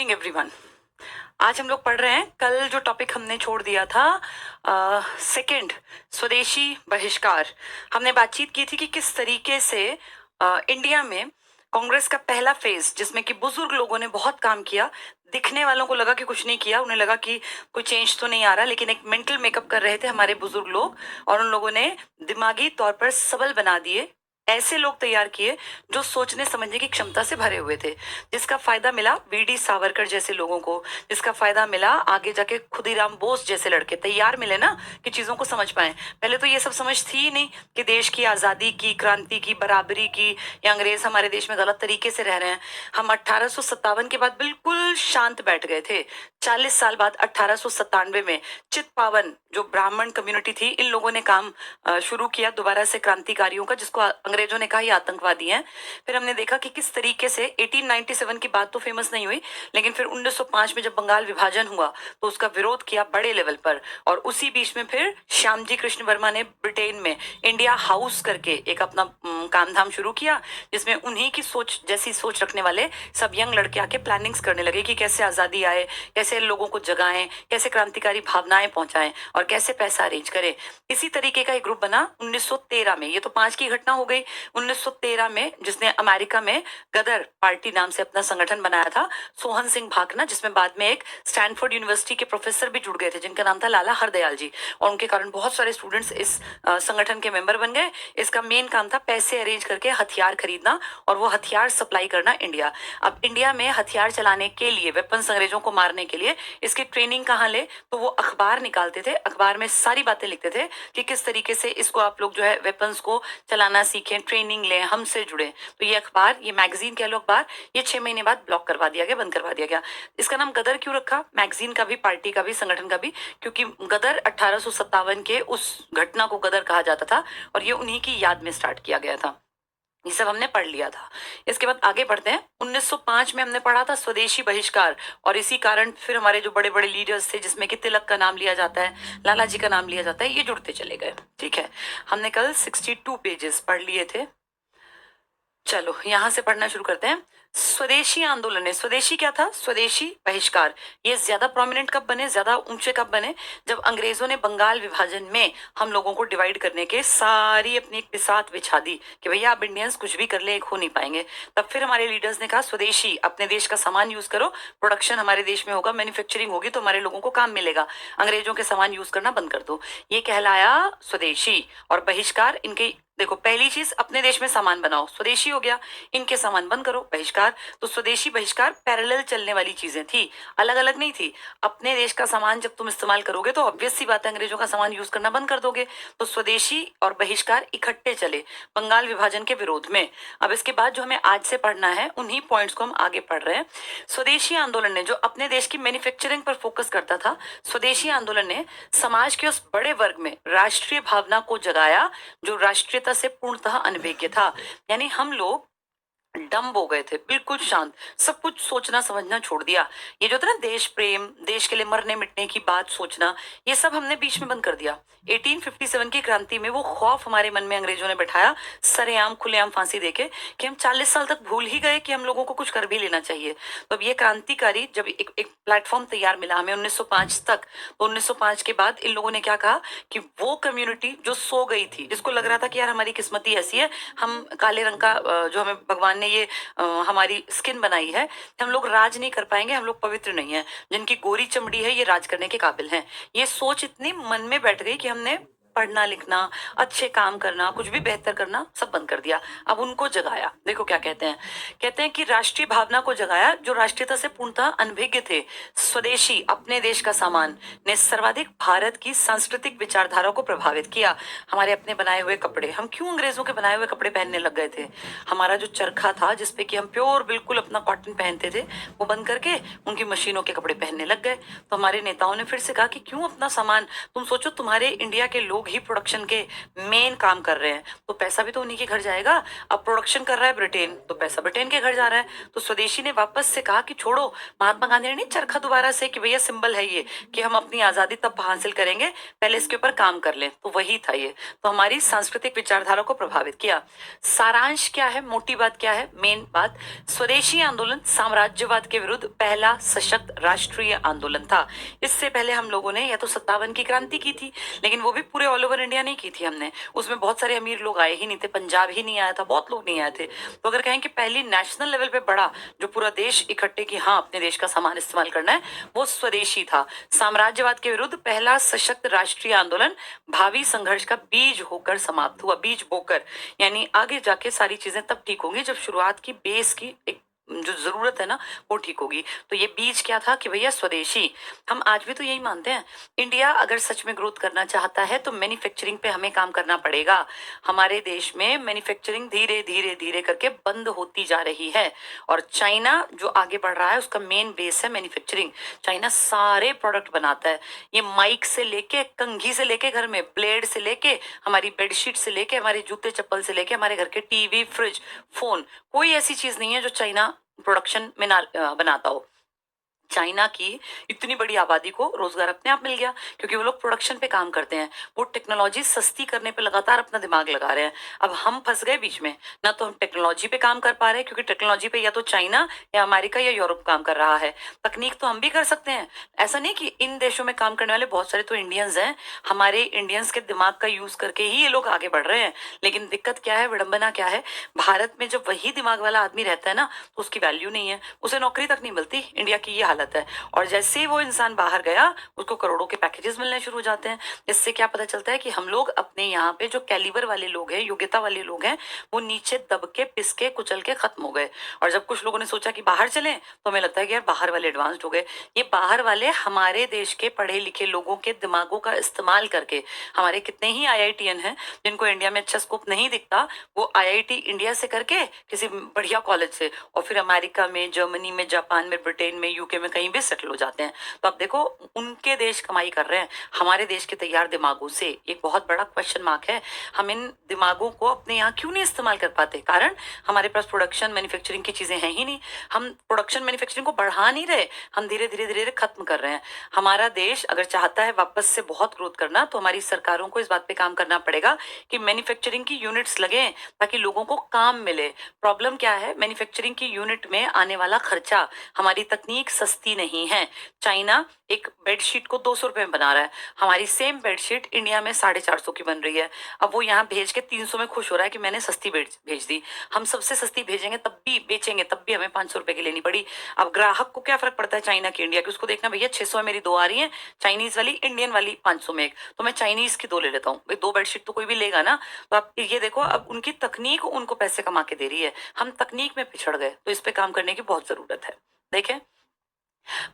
Evening everyone. आज हम लोग पढ़ रहे हैं कल जो टॉपिक हमने छोड़ दिया था, सेकंड, स्वदेशी बहिष्कार। हमने बातचीत की थी कि किस तरीके से इंडिया में कांग्रेस का पहला फेज, जिसमें कि बुजुर्ग लोगों ने बहुत काम किया, दिखने वालों को लगा कि कुछ नहीं किया, उन्हें लगा कि कोई चेंज तो नहीं आ रहा, लेकिन एक मेंटल मेकअप कर रहे थे हमारे बुजुर्ग लोग, और उन लोगों ने दिमागी तौर पर सबल बना दिए, ऐसे लोग तैयार किए जो सोचने समझने की क्षमता से भरे हुए थे, जिसका फायदा मिला वीडी सावरकर जैसे लोगों को, जिसका फायदा मिला आगे जाके खुदीराम बोस जैसे लड़के तैयार मिले ना कि चीजों को समझ पाए। पहले तो ये सब समझ थी ही नहीं कि देश की आजादी की, क्रांति की, बराबरी की, या अंग्रेज हमारे देश में गलत तरीके से रह रहे हैं। हम 1857 के बाद बिल्कुल शांत बैठ गए थे। 40 साल बाद 1897 में चित्पावन जो ब्राह्मण कम्युनिटी थी, इन लोगों ने काम शुरू किया दोबारा से क्रांतिकारियों का, जिसको अंग्रेजों ने कहा ये आतंकवादी हैं। फिर हमने देखा कि किस तरीके से 1897 की बात तो फेमस नहीं हुई, लेकिन फिर 1905 में जब बंगाल विभाजन हुआ तो उसका विरोध किया बड़े लेवल पर, और उसी बीच में फिर श्यामजी कृष्ण वर्मा ने ब्रिटेन में इंडिया हाउस करके एक अपना काम धाम शुरू किया, जिसमें उन्हीं की सोच जैसी सोच रखने वाले सब यंग लड़के आके प्लानिंग्स करने लगे कि कैसे आजादी आए, कैसे लोगों को जगाएं, कैसे क्रांतिकारी भावनाएं पहुंचाएं, और कैसे पैसा अरेंज करें। इसी तरीके का एक ग्रुप बना 1913 में। ये तो 5 की घटना हो गई। 1913 में जिसने अमेरिका में गदर पार्टी नाम से अपना संगठन बनाया था, सोहन सिंह भाकना, जिसमें बाद में एक स्टैनफोर्ड यूनिवर्सिटी के प्रोफेसर भी जुड़ गए थे जिनका नाम था लाला हरदयाल जी, और उनके कारण बहुत सारे स्टूडेंट्स इस संगठन के मेंबर बन गए। इसका मेन काम था पैसे अरेंज करके हथियार खरीदना और वो हथियार सप्लाई करना इंडिया। अब इंडिया में हथियार चलाने के लिए, वेपन्स अंग्रेजों को मारने के लिए, इसकी ट्रेनिंग कहाँ ले, तो वो अखबार निकालते थे, अखबार में सारी बातें लिखते थे कि किस तरीके से इसको आप लोग जो है वेपन्स को चलाना सीखें, ट्रेनिंग लें, हमसे जुड़े। तो ये अखबार, ये मैगजीन कह लो अखबार, ये 6 महीने बाद ब्लॉक करवा दिया गया, बंद करवा दिया गया। इसका नाम गदर क्यों रखा, मैगजीन का भी, पार्टी का भी, संगठन का भी? क्योंकि गदर 1857 के उस घटना को गदर कहा जाता था, और ये उन्हीं की याद में स्टार्ट किया गया था। ये सब हमने पढ़ लिया था। इसके बाद आगे बढ़ते हैं। 1905 में हमने पढ़ा था स्वदेशी बहिष्कार, और इसी कारण फिर हमारे जो बड़े बड़े लीडर्स थे, जिसमें कि तिलक का नाम लिया जाता है, लाला जी का नाम लिया जाता है, ये जुड़ते चले गए। ठीक है, हमने कल 62 पेजेस पढ़ लिए थे। चलो यहां से पढ़ना शुरू करते हैं। स्वदेशी आंदोलन है। स्वदेशी क्या था? स्वदेशी बहिष्कार। ये ज्यादा प्रोमिनेंट कब बने, ज्यादा ऊंचे कब बने? जब अंग्रेजों ने बंगाल विभाजन में हम लोगों को डिवाइड करने के सारी अपनी एक बिसात बिछा दी कि भैया आप इंडियंस कुछ भी कर ले, एक हो नहीं पाएंगे। तब फिर हमारे लीडर्स ने कहा स्वदेशी, अपने देश का सामान यूज करो, प्रोडक्शन हमारे देश में होगा, मैन्युफैक्चरिंग होगी तो हमारे लोगों को काम मिलेगा, अंग्रेजों के सामान यूज करना बंद कर दो। ये कहलाया स्वदेशी। और बहिष्कार, इनके देखो, पहली चीज अपने देश में सामान बनाओ, स्वदेशी हो गया, इनके सामान बंद करो, बहिष्कार। तो स्वदेशी बहिष्कार पैरेलल चलने वाली चीजें थी, अलग अलग नहीं थी। अपने देश का सामान जब तुम इस्तेमाल करोगे तो ऑब्वियस सी बात है अंग्रेजों का सामान यूज करना बंद कर दोगे। तो स्वदेशी और बहिष्कार इकट्ठे चले बंगाल विभाजन के विरोध में। अब इसके बाद जो हमें आज से पढ़ना है, उन्हीं पॉइंट्स को हम आगे पढ़ रहे हैं। स्वदेशी आंदोलन ने, जो अपने देश की मैन्युफैक्चरिंग पर फोकस करता था, स्वदेशी आंदोलन ने समाज के उस बड़े वर्ग में राष्ट्रीय भावना को जगाया जो राष्ट्रीय से पूर्णतः अनभिज्ञ था। यानी हम लोग डम्ब हो गए थे, बिल्कुल शांत, सब कुछ सोचना समझना छोड़ दिया। ये जो था ना देश प्रेम, देश के लिए मरने मिटने की बात सोचना, ये सब हमने बीच में बंद कर दिया। 1857 की क्रांति में वो खौफ हमारे मन में अंग्रेजों ने बैठाया, सरेआम खुलेआम फांसी देके, कि हम 40 साल तक भूल ही गए कि हम लोगों को कुछ कर भी लेना चाहिए। तो अब ये क्रांतिकारी, जब एक प्लेटफॉर्म तैयार मिला हमें 1905 तक, तो 1905 के बाद इन लोगों ने क्या कहा कि वो कम्युनिटी जो सो गई थी, जिसको लग रहा था कि यार हमारी किस्मत ही ऐसी है, हम काले रंग का जो हमें भगवान ने ये हमारी स्किन बनाई है, हम लोग राज नहीं कर पाएंगे, हम लोग पवित्र नहीं है, जिनकी गोरी चमड़ी है ये राज करने के काबिल हैं। ये सोच इतनी मन में बैठ गई कि हमने पढ़ना लिखना, अच्छे काम करना, कुछ भी बेहतर करना सब बंद कर दिया। अब उनको जगाया। देखो क्या कहते हैं, कहते हैं कि राष्ट्रीय भावना को जगाया जो राष्ट्रीयता से पूर्णतः अनभिज्ञ थे। स्वदेशी, अपने देश का सामान, ने सर्वाधिक भारत की सांस्कृतिक विचारधारा को प्रभावित किया। हमारे अपने बनाए हुए कपड़े, हम क्यों अंग्रेजों के बनाए हुए कपड़े पहनने लग गए थे? हमारा जो चरखा था जिसपे कि हम प्योर बिल्कुल अपना कॉटन पहनते थे, वो बंद करके उनकी मशीनों के कपड़े पहनने लग गए। तो हमारे नेताओं ने फिर से कहा कि क्यों अपना सामान, तुम सोचो तुम्हारे इंडिया के लोग लोग ही प्रोडक्शन के मेन काम कर रहे हैं, तो पैसा भी तो उन्हीं के घर जाएगा। अब प्रोडक्शन कर रहा है ब्रिटेन, तो पैसा ब्रिटेन के घर जा रहा है। तो स्वदेशी ने वापस से कहा कि छोड़ो, महात्मा गांधी ने नहीं चरखा दोबारा से कि भैया सिंबल है ये कि हम अपनी आजादी तब हासिल करेंगे, पहले इसके ऊपर काम कर लें, तो वही था ये। तो हमारी सांस्कृतिक विचारधारा को प्रभावित किया। सारांश क्या है, मोटी बात क्या है, मेन बात, स्वदेशी आंदोलन साम्राज्यवाद के विरुद्ध पहला सशक्त राष्ट्रीय आंदोलन था। इससे पहले हम लोगों ने या तो 57 की क्रांति की थी, लेकिन वो भी पूरे ऑल ओवर इंडिया नहीं की थी हमने, उसमें बहुत सारे अमीर लोग आए ही नहीं थे, पंजाब ही नहीं आया था, बहुत लोग नहीं आए थे। तो अगर कहें कि पहली नेशनल लेवल पे बड़ा जो पूरा देश इकट्ठे की हाँ अपने देश का सामान इस्तेमाल करना है, वो स्वदेशी था। साम्राज्यवाद के विरुद्ध पहला सशक्त राष्ट्रीय आंदोलन भावी संघर्ष का बीज होकर समाप्त हुआ, बीज बोकर, यानी आगे जाके सारी चीजें तब ठीक होंगी जब शुरुआत की बेस की एक जो जरूरत है ना वो ठीक होगी। तो ये बीज क्या था कि भैया स्वदेशी। हम आज भी तो यही मानते हैं, इंडिया अगर सच में ग्रोथ करना चाहता है तो मैन्युफैक्चरिंग पे हमें काम करना पड़ेगा। हमारे देश में मैन्युफैक्चरिंग धीरे धीरे धीरे करके बंद होती जा रही है, और चाइना जो आगे बढ़ रहा है उसका मेन बेस है मैन्युफैक्चरिंग। चाइना सारे प्रोडक्ट बनाता है, ये माइक से लेके, कंघी से लेके, घर में ब्लेड से लेके, हमारी बेडशीट से लेके, हमारे जूते चप्पल से लेके, हमारे घर के टीवी, फ्रिज, फोन, कोई ऐसी चीज नहीं है जो चाइना प्रोडक्शन में ना बनाता हो। चाइना की इतनी बड़ी आबादी को रोजगार अपने आप मिल गया क्योंकि वो लोग प्रोडक्शन पे काम करते हैं, वो टेक्नोलॉजी सस्ती करने पे लगातार अपना दिमाग लगा रहे हैं। अब हम फंस गए बीच में, ना तो हम टेक्नोलॉजी पे काम कर पा रहे हैं क्योंकि टेक्नोलॉजी पे या तो चाइना या अमेरिका या यूरोप काम कर रहा है। तकनीक तो हम भी कर सकते हैं, ऐसा नहीं कि इन देशों में काम करने वाले बहुत सारे तो इंडियंस हैं, हमारे इंडियंस के दिमाग का यूज करके ही ये लोग आगे बढ़ रहे हैं। लेकिन दिक्कत क्या है, विडंबना क्या है, भारत में जब वही दिमाग वाला आदमी रहता है ना तो उसकी वैल्यू नहीं है, उसे नौकरी तक नहीं मिलती। इंडिया की ये हालत है। और जैसे ही वो इंसान बाहर गया उसको करोड़ों के पैकेजेस मिलने शुरू हो जाते हैं। इससे क्या पता चलता है कि हम लोग अपने यहाँ पे जो कैलिबर वाले लोग हैं, योग्यता वाले लोग हैं, वो नीचे दब के, पिस के, कुचल के खत्म हो गए। और जब कुछ लोगों ने सोचा कि बाहर चलें तो हमें लगता है कि यार बाहर वाले एडवांस्ड हो गए। ये बाहर वाले हमारे देश के पढ़े लिखे लोगों के दिमागों का इस्तेमाल करके, हमारे कितने ही आईआईटीएन हैं जिनको इंडिया में अच्छा स्कोप नहीं दिखता, वो आईआईटी इंडिया से करके किसी बढ़िया कॉलेज से और फिर अमेरिका में, जर्मनी में, जापान में, ब्रिटेन में, यूके में कहीं भी सेटल हो जाते हैं। तो अब देखो उनके देश कमाई कर रहे हैं, हमारे देश के तैयार दिमागों से। एक बहुत बड़ा क्वेश्चन मार्क है, हम इन दिमागों को अपने यहाँ क्यों नहीं इस्तेमाल कर पाते? कारण हमारे पास प्रोडक्शन मैन्युफैक्चरिंग की चीजें हैं ही नहीं। हम प्रोडक्शन मैन्युफैक्चरिंग को बढ़ा नहीं रहे, हम धीरे धीरे धीरे खत्म कर रहे हैं। हमारा देश अगर चाहता है वापस से बहुत ग्रोथ करना तो हमारी सरकारों को इस बात पे काम करना पड़ेगा कि मैन्युफैक्चरिंग की यूनिट्स लगे ताकि लोगों को काम मिले। प्रॉब्लम क्या है, मैन्युफैक्चरिंग की यूनिट में आने वाला खर्चा, हमारी तकनीक सस्ती नहीं है। चाइना एक बेडशीट को 200 रुपए में बना रहा है, हमारी सेम बेडशीट इंडिया में 450 की बन रही है। अब वो यहाँ भेज के 300 में खुश हो रहा है कि मैंने सस्ती भेज दी। हम सबसे सस्ती भेजेंगे तब भी बेचेंगे, तब भी हमें 500 रुपए की लेनी पड़ी। अब ग्राहक को क्या फर्क पड़ता है चाइना की इंडिया की? उसको देखना भैया 600 में मेरी 2 आ रही है, चाइनीज वाली, इंडियन वाली 500 में एक, तो मैं चाइनीज की 2 ले लेता हूँ। भाई 2 बेडशीट तो कोई भी लेगा ना। तो आप ये देखो, अब उनकी तकनीक उनको पैसे कमा के दे रही है, हम तकनीक में पिछड़ गए। तो इस पे काम करने की बहुत जरूरत है। देखें,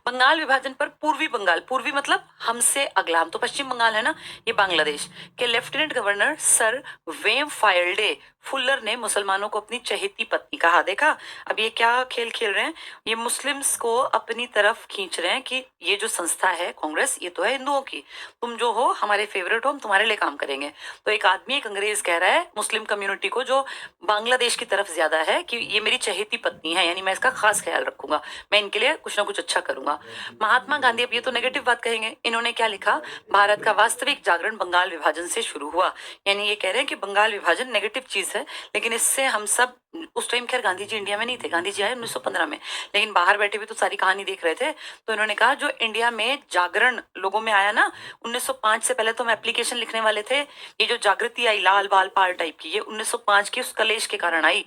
बंगाल विभाजन पर पूर्वी बंगाल, पूर्वी मतलब हमसे अगला, हम तो पश्चिम बंगाल है ना, ये बांग्लादेश के लेफ्टिनेंट गवर्नर सर वेमफायल्डे फुल्लर ने मुसलमानों को अपनी चहेती पत्नी कहा। देखा अब ये क्या खेल खेल रहे हैं, ये मुस्लिम्स को अपनी तरफ खींच रहे हैं कि ये जो संस्था है कांग्रेस, ये तो है हिंदुओं की, तुम जो हो हमारे फेवरेट हो, हम तुम्हारे लिए काम करेंगे। तो एक आदमी, एक अंग्रेज कह रहा है मुस्लिम कम्युनिटी को जो बांग्लादेश की तरफ ज्यादा है कि ये मेरी चहेती पत्नी है, यानी मैं इसका खास ख्याल रखूंगा, मैं इनके लिए कुछ ना कुछ अच्छा करूंगा। महात्मा गांधी, अब ये तो नेगेटिव बात कहेंगे, इन्होंने क्या लिखा, भारत का वास्तविक जागरण बंगाल विभाजन से शुरू हुआ। यानी ये कह रहे हैं कि बंगाल विभाजन नेगेटिव चीज है, लेकिन इससे हम सब, उस टाइम खैर गांधी जी इंडिया में नहीं थे, गांधी जी आए 1915 में, लेकिन बाहर बैठे भी तो सारी कहानी देख रहे थे। तो इन्होंने कहा जो इंडिया में जागरण लोगों में आया ना 1905 से पहले, तो हम एप्लीकेशन लिखने वाले थे, ये जो जागृति आई लाल बाल पाल टाइप की, ये 1905 की उस कलेश के कारण आई।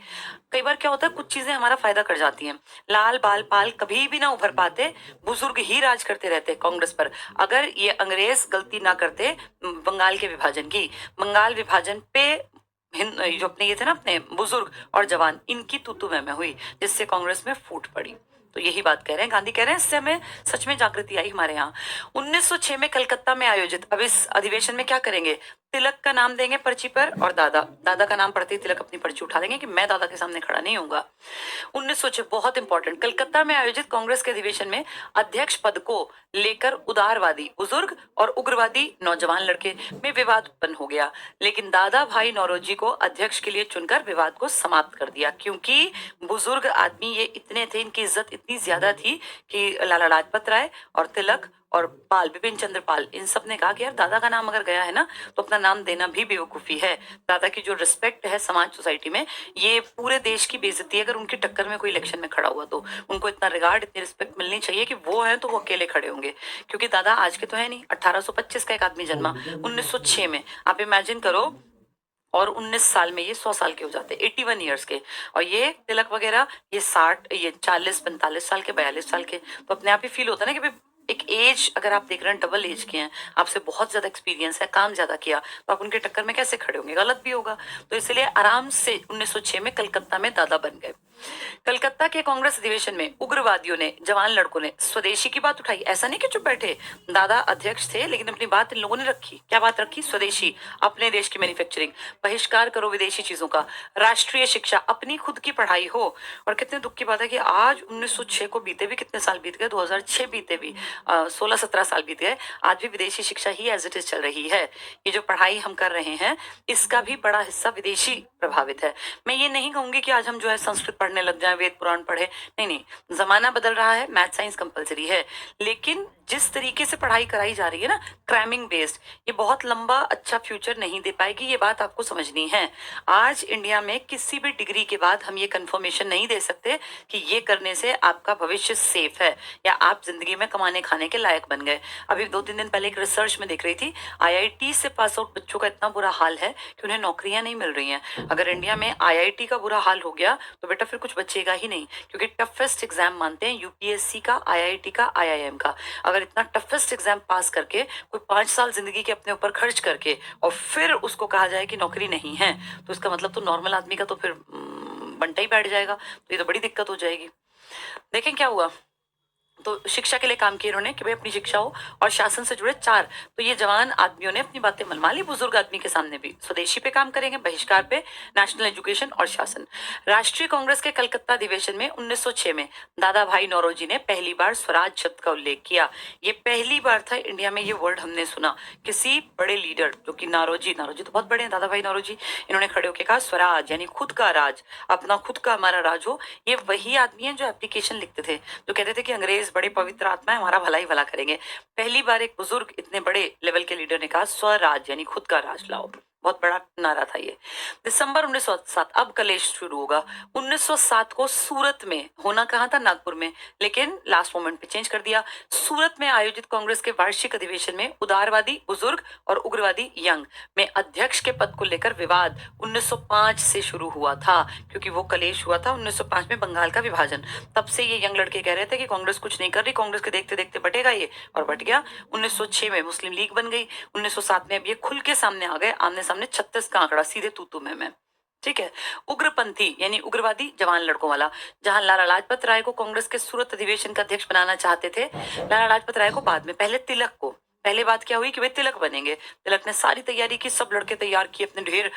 कई बार क्या होता है, कुछ चीजें हमारा फायदा कर जाती हैं। लाल बाल पाल कभी भी ना उभर पाते, बुजुर्ग ही राज करते रहते कांग्रेस पर। अगर ये अंग्रेज गलती ना करते बंगाल के विभाजन की, बंगाल विभाजन पे जो अपने ये थे ना अपने बुजुर्ग और जवान, इनकी तूतू में हुई, जिससे कांग्रेस में फूट पड़ी। तो यही बात कह रहे हैं, गांधी कह रहे हैं इससे हमें सच में जागृति आई हमारे यहाँ। 1906 में कलकत्ता में आयोजित, अब इस अधिवेशन में क्या करेंगे, तिलक का नाम देंगे पर्ची पर और दादा दादा का नाम पढ़ते ही तिलक अपनी पर्ची उठा लेंगे कि मैं दादा के सामने खड़ा नहीं होऊंगा। 1906 बहुत इंपॉर्टेंट, कलकत्ता में आयोजित कांग्रेस के अधिवेशन में अध्यक्ष पद को लेकर उदारवादी बुजुर्ग और उग्रवादी नौजवान लड़के में विवाद उत्पन्न हो गया, लेकिन दादा भाई नौरोजी को अध्यक्ष के लिए चुनकर विवाद को समाप्त कर दिया, क्योंकि बुजुर्ग आदमी ये इतने थे, इनकी इज्जत इतनी ज्यादा थी कि लाला लाजपत राय और तिलक और पाल, बिपिन चंद्र पाल, इन सब ने कहा कि यार दादा का नाम अगर गया है ना तो अपना नाम देना भी बेवकूफी है। दादा की जो रिस्पेक्ट है समाज सोसाइटी में, ये पूरे देश की बेइज्जती है अगर उनकी टक्कर में कोई इलेक्शन में खड़ा हुआ तो। उनको इतना रिगार्ड, इतनी रिस्पेक्ट मिलनी चाहिए कि वो है तो वो अकेले खड़े होंगे, क्योंकि दादा आज के तो है नहीं, 1825 का एक आदमी जन्मा 1906 में, आप इमेजिन करो, और 19 साल में ये 100 साल के हो जाते, 81 ईयर्स के। और ये तिलक वगैरह ये 60, ये 40-45 साल के, 42 साल के। तो अपने आप ही फील होता है ना कि भाई एक एज अगर आप देख रहे हैं डबल एज के हैं, आपसे बहुत ज्यादा एक्सपीरियंस है, काम ज्यादा किया, तो आप उनके टक्कर में कैसे खड़े होंगे, गलत भी होगा। तो इसलिए आराम से 1906 में कलकत्ता में दादा बन गए। कलकत्ता के कांग्रेस अधिवेशन में उग्रवादियों ने, जवान लड़कों ने स्वदेशी की बात उठाई। ऐसा नहीं कि चुप बैठे, दादा अध्यक्ष थे लेकिन अपनी बात इन लोगों ने रखी। क्या बात रखी, स्वदेशी, अपने देश की मैन्युफैक्चरिंग, बहिष्कार करो विदेशी चीजों का, राष्ट्रीय शिक्षा, अपनी खुद की पढ़ाई हो। और कितने दुख की बात है कि आज 1906 को बीते भी कितने साल बीत गए, 2006 बीते भी 16-17 साल बीत गए, आज भी विदेशी शिक्षा ही एज इट इज चल रही है। ये जो पढ़ाई हम कर रहे हैं इसका भी बड़ा हिस्सा विदेशी प्रभावित है। मैं ये नहीं कहूंगी कि आज हम जो है संस्कृत पढ़ने लग जाए, वेद पुराण पढ़े, नहीं नहीं, जमाना बदल रहा है, मैथ साइंस कंपलसरी है, लेकिन जिस तरीके से पढ़ाई कराई जा रही है ना, क्रैमिंग बेस्ड, ये बहुत लंबा अच्छा फ्यूचर नहीं दे पाएगी, ये बात आपको समझनी है। आज इंडिया में किसी भी डिग्री के बाद हम ये कंफर्मेशन नहीं दे सकते कि ये करने से आपका भविष्य सेफ है या आप जिंदगी में कमाने खाने के लायक बन गए। अभी 2-3 दिन पहले एक रिसर्च में देख रही थी, आईआईटी से पास आउट बच्चों का इतना बुरा हाल है कि उन्हें नौकरियां नहीं मिल रही हैं। अगर इंडिया में आईआईटी का बुरा हाल हो गया तो बेटा फिर कुछ बचेगा ही नहीं, क्योंकि टफेस्ट एग्जाम मानते हैं यूपीएससी का, आईआईटी का, आईआईएम का। अगर इतना टफेस्ट एग्जाम पास करके कोई 5 साल जिंदगी के अपने ऊपर खर्च करके और फिर उसको कहा जाए कि नौकरी नहीं है, तो इसका मतलब तो नॉर्मल आदमी का तो फिर बनता ही बैठ जाएगा। तो ये तो बड़ी दिक्कत हो जाएगी। देखें क्या हुआ, तो शिक्षा के लिए काम किया इन्होंने कि भाई अपनी शिक्षा हो, और शासन से जुड़े 4, तो ये जवान आदमियों ने अपनी बातें मनवा ली बुजुर्ग आदमी के सामने भी। स्वदेशी पे काम करेंगे, बहिष्कार पे, नेशनल एजुकेशन और शासन। राष्ट्रीय कांग्रेस के कलकत्ता अधिवेशन में 1906 में दादा भाई नौरोजी ने पहली बार स्वराज शब्द का उल्लेख किया। ये पहली बार था इंडिया में ये वर्ड हमने सुना, किसी बड़े लीडर, जो कि नौरोजी तो बहुत बड़े हैं, दादा भाई नौरोजी, इन्होंने खड़े होकर कहा स्वराज यानी खुद का राज, अपना खुद का हमारा राज हो। ये वही आदमी है जो एप्लीकेशन लिखते थे, जो कहते थे कि अंग्रेज बड़े पवित्र आत्मा है, हमारा भला ही भला करेंगे। पहली बार एक बुजुर्ग इतने बड़े लेवल के लीडर ने कहा स्वराज यानी खुद का राज लाओ। बहुत बड़ा नारा था ये। दिसंबर 1907, अब कलेश शुरू होगा। 1907 को सूरत में होना कहा था, नागपुर में, लेकिन लास्ट मोमेंट पे चेंज कर दिया। सूरत में आयोजित कांग्रेस के वार्षिक अधिवेशन में उदारवादी बुजुर्ग और उग्रवादी यंग में अध्यक्ष के पद को लेकर विवाद 1905 से शुरू हुआ था, क्योंकि वो कलेश हुआ था 1905 में, बंगाल का विभाजन। तब से ये यंग लड़के कह रहे थे कि कांग्रेस कुछ नहीं कर रही, कांग्रेस के देखते देखते बटेगा ये, और बट गया। 1906 में मुस्लिम लीग बन गई, 1907 में अब ये खुल के सामने आ गए, आमने सामने 36 का आंकड़ा, सीधे तू में। ठीक है। उग्रपंथी यानी उग्रवादी जवान लड़कों वाला, जहां लाला लाजपत राय को कांग्रेस के सूरत अधिवेशन का अध्यक्ष बनाना चाहते थे, लाला लाजपत राय को बाद में, पहले तिलक को। पहले बात क्या हुई कि वे तिलक बनेंगे, तिलक ने सारी तैयारी की, सब लड़के तैयार किए अपने ढेर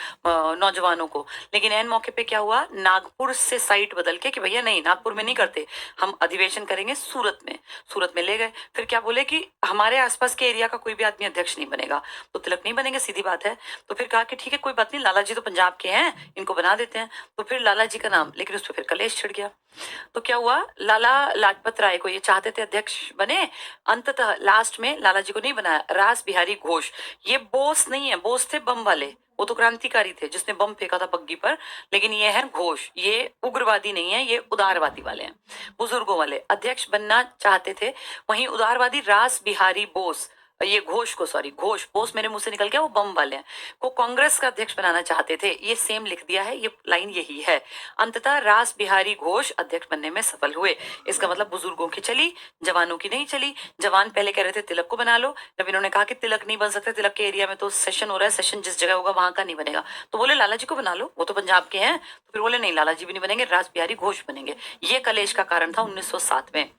नौजवानों को, लेकिन एन मौके पे क्या हुआ, नागपुर से साइट बदल के कि भैया नहीं, नागपुर में नहीं करते, हम अधिवेशन करेंगे सूरत में। सूरत में ले गए, फिर क्या बोले कि हमारे आसपास के एरिया का कोई भी आदमी अध्यक्ष नहीं बनेगा, तो तिलक नहीं बनेंगे, सीधी बात है। तो फिर कहा कि ठीक है कोई बात नहीं, लाला जी तो पंजाब के हैं, इनको बना देते हैं। तो फिर लाला जी का नाम, लेकिन उस पर फिर कलेश छिड़ गया। तो क्या हुआ, लाला लाजपत राय को ये चाहते थे अध्यक्ष बने, अंततः लास्ट में लाला जी को नहीं बनाया, रास बिहारी घोष। ये बोस नहीं है, बोस थे बम वाले, वो तो क्रांतिकारी थे जिसने बम फेंका था बग्गी पर, लेकिन ये है घोष, ये उग्रवादी नहीं है, ये उदारवादी वाले हैं, बुजुर्गों वाले। अध्यक्ष बनना चाहते थे, वहीं उदारवादी रास बिहारी बोस ये घोष को, सॉरी घोष, बोस मेरे मुंह से निकल गया, वो बम वाले हैं, को कांग्रेस का अध्यक्ष बनाना चाहते थे। ये सेम लिख दिया है, ये लाइन यही है। अंततः रास बिहारी घोष अध्यक्ष बनने में सफल हुए। इसका मतलब बुजुर्गों की चली, जवानों की नहीं चली। जवान पहले कह रहे थे तिलक को बना लो, जब इन्होंने कहा कि तिलक नहीं बन सकता, तिलक के एरिया में तो सेशन हो रहा है, सेशन जिस जगह होगा वहां का नहीं बनेगा, तो बोले लाला जी को बना लो, वो तो पंजाब के हैं। तो फिर बोले नहीं, लाला जी भी नहीं बनेंगे, रास बिहारी घोष बनेंगे। ये कलेश का कारण था 1907 में।